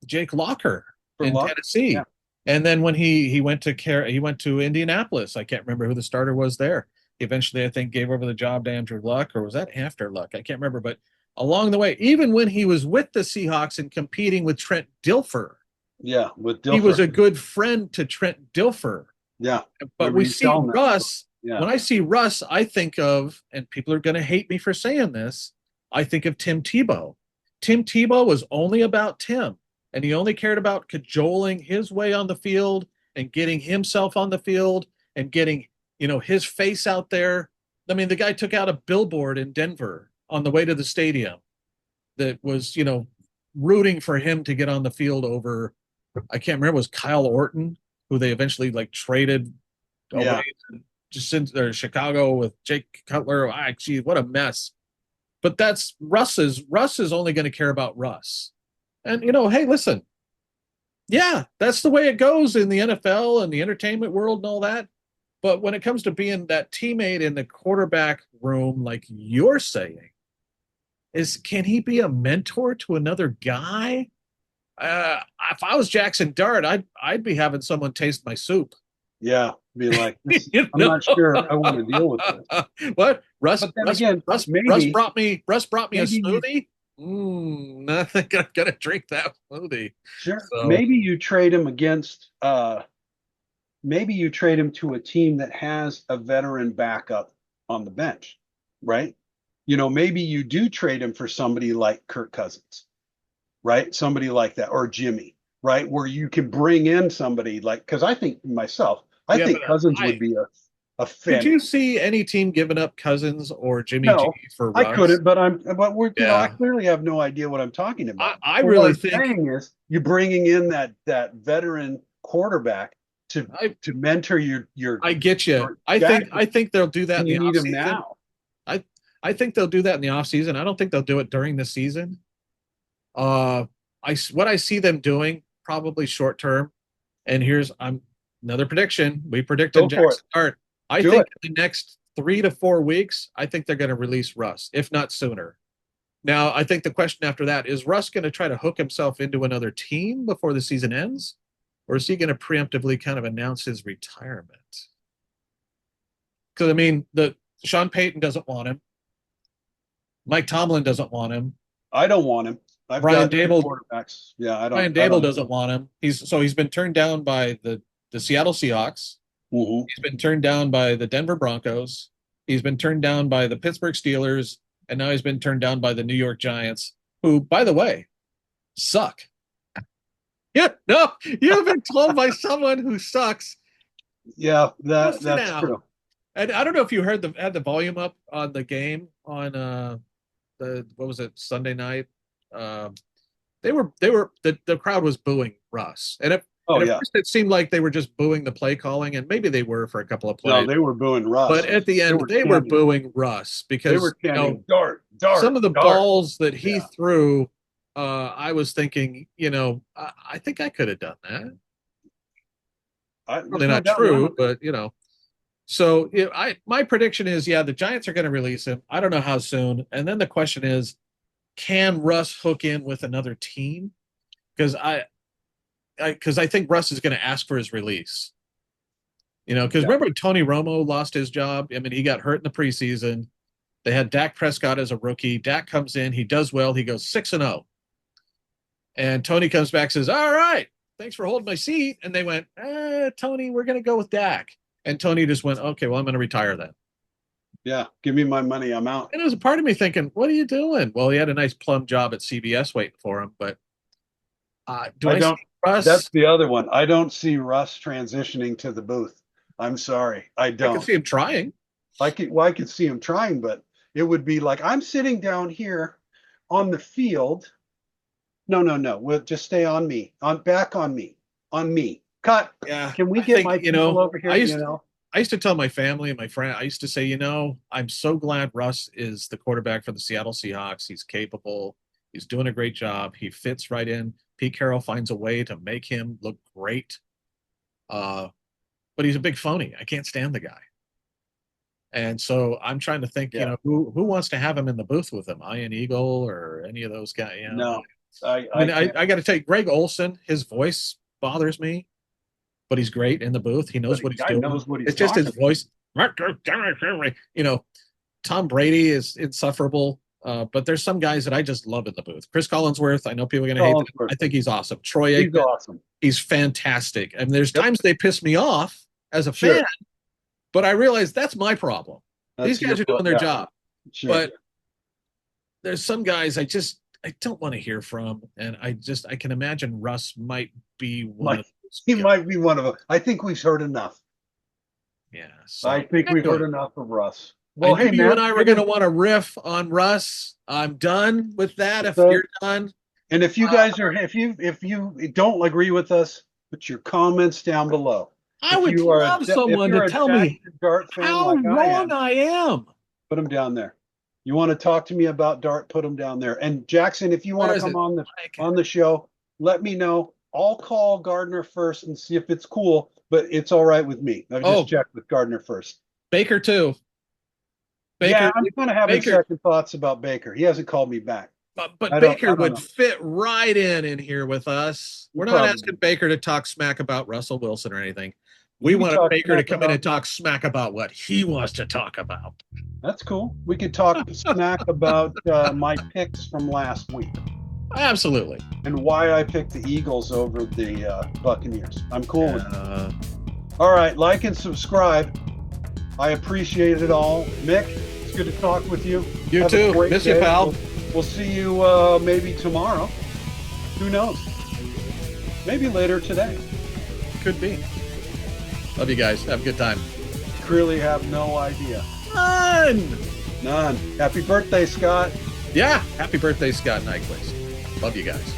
Jake Locker For in luck. Tennessee. Yeah. And then when he went to Indianapolis, I can't remember who the starter was there. He eventually, I think, gave over the job to Andrew Luck, or was that after Luck? I can't remember. But along the way, even when he was with the Seahawks and competing with Trent Dilfer, Yeah, with Dilfer. he was a good friend to Trent Dilfer. Yeah. But we see Russ. Yeah. When I see Russ, I think of, and people are going to hate me for saying this, I think of Tim Tebow. Tim Tebow was only about Tim, and he only cared about cajoling his way on the field and getting himself on the field and getting, his face out there. I mean, the guy took out a billboard in Denver on the way to the stadium that was, rooting for him to get on the field over, I can't remember, it was Kyle Orton, who they eventually traded away just in Chicago with Jake Cutler. Gee, what a mess. But that's Russ is only going to care about Russ. And, hey, listen, yeah, that's the way it goes in the NFL and the entertainment world and all that. But when it comes to being that teammate in the quarterback room, like you're saying, can he be a mentor to another guy? If I was Jackson Dart, I'd be having someone taste my soup. Yeah, be like, I'm not sure I want to deal with this. What? Russ brought me a smoothie. Nothing gonna drink that smoothie. Sure. So, maybe you trade him maybe you trade him to a team that has a veteran backup on the bench, right? Maybe you do trade him for somebody like Kirk Cousins, right? Somebody like that, or Jimmy, right? Where you can bring in somebody because I think Cousins would be a fan. Did you see any team giving up Cousins or Jimmy G for I Russ? couldn't, but I clearly have no idea what I'm talking about. I really think is you're bringing in that veteran quarterback to mentor your. I get you. I think they'll do that in the offseason now. I think they'll do that in the offseason. I don't think they'll do it during the season. What I see them doing probably short term, and here's another prediction. We predicted Jackson Dart. I think in the next 3 to 4 weeks, I think they're going to release Russ, if not sooner. Now, I think the question after that is Russ going to try to hook himself into another team before the season ends, or is he going to preemptively kind of announce his retirement? Because I mean, Sean Payton doesn't want him. Mike Tomlin doesn't want him. I don't want him. Brian Dable quarterbacks. Yeah, I don't. Brian Dable doesn't want him. He's been turned down by the Seattle Seahawks. Mm-hmm. He's been turned down by the Denver Broncos. He's been turned down by the Pittsburgh Steelers, and now he's been turned down by the New York Giants, who, by the way, suck. Yeah, no, you've been told by someone who sucks. Yeah, that's true. And I don't know if you had the volume up on the game on Sunday night. The crowd was booing Russ, and at first it seemed like they were just booing the play calling, and maybe they were for a couple of plays. No, they were booing Russ, but at the end they were booing Russ because they were chanting Dart. Some of the balls that he threw I was thinking, I think I could have done that. There's Probably no not doubt in my true, mind. but So my prediction is, yeah, the Giants are going to release him. I don't know how soon. And then the question is, can Russ hook in with another team? Because I think Russ is going to ask for his release. Because Yeah. remember Tony Romo lost his job. I mean, he got hurt in the preseason. They had Dak Prescott as a rookie. Dak comes in, he does well. He goes 6-0, and Tony comes back and says, "All right, thanks for holding my seat." And they went, "Tony, we're going to go with Dak." And Tony just went, "Okay, well, I'm going to retire then." Yeah. Give me my money. I'm out. And there was a part of me thinking, "What are you doing?" Well, he had a nice plum job at CBS waiting for him, but do I I see don't. That's Russ? the other one. I don't see Russ transitioning to the booth. I'm sorry. I I could don't. see him trying. I could see him trying, but it would be like I'm sitting down here on the field. No, no, no. We'll just stay on me. On me. On me. Cut. Yeah, Can we I get think my people over here? I used to tell my family and my friend, I used to say, I'm so glad Russ is the quarterback for the Seattle Seahawks. He's capable. He's doing a great job. He fits right in. Pete Carroll finds a way to make him look great. Uh, but he's a big phony. I can't stand the guy. And so I'm trying to think, Yeah. who wants to have him in the booth with him? Ian Eagle or any of those guys? No. I I mean, can't. I got to tell you, Greg Olson, his voice bothers me, but he's great in the booth. He But knows the what he's guy doing. knows what he's It's just talking his voice. Tom Brady is insufferable. But there's some guys that I just love in the booth. Chris Collinsworth, I know people are going to hate that. I think he's awesome. Troy He's Aikman, awesome. he's fantastic. And there's Yep. times they piss me off as a Sure. fan, but I realize that's my problem. These That's your guys are doing their yeah, job. sure. But there's some guys I don't want to hear from. And I can imagine Russ might be one of those He guys. might be one of them. I think we've heard enough. Yeah. So I think we've anyway, heard enough of Russ. I Well, knew hey you and man, I were going to want to riff on Russ. I'm done with that. If so, you're done, and if you guys are, if you don't agree with us, put your comments down below. I would love If someone to you're a tell me Jackson Dart fan how like I wrong am, I am. put them down there. You want to talk to me about Dart, put them down there. And Jackson, if you want Where to is come it? on the show, let me know. I'll call Gardner first and see if it's cool, but it's all right with me. I'll just check with Gardner first. Baker too. Yeah, I'm kind of having Baker, second thoughts about Baker. He hasn't called me back. but Baker would fit right in here with us. We're not asking Baker to talk smack about Russell Wilson or anything. We want Baker to come in and talk smack about what he wants to talk about. That's cool. We could talk smack about my picks from last week. Absolutely. And why I picked the Eagles over the Buccaneers. I'm cool with it. All right, like and subscribe. I appreciate it all. Mick, it's good to talk with you. You too. Miss you, pal. We'll see you maybe tomorrow. Who knows? Maybe later today. Could be. Love you guys. Have a good time. Really have no idea. None. Happy birthday, Scott. Yeah. Happy birthday, Scott Nyquist. Love you guys.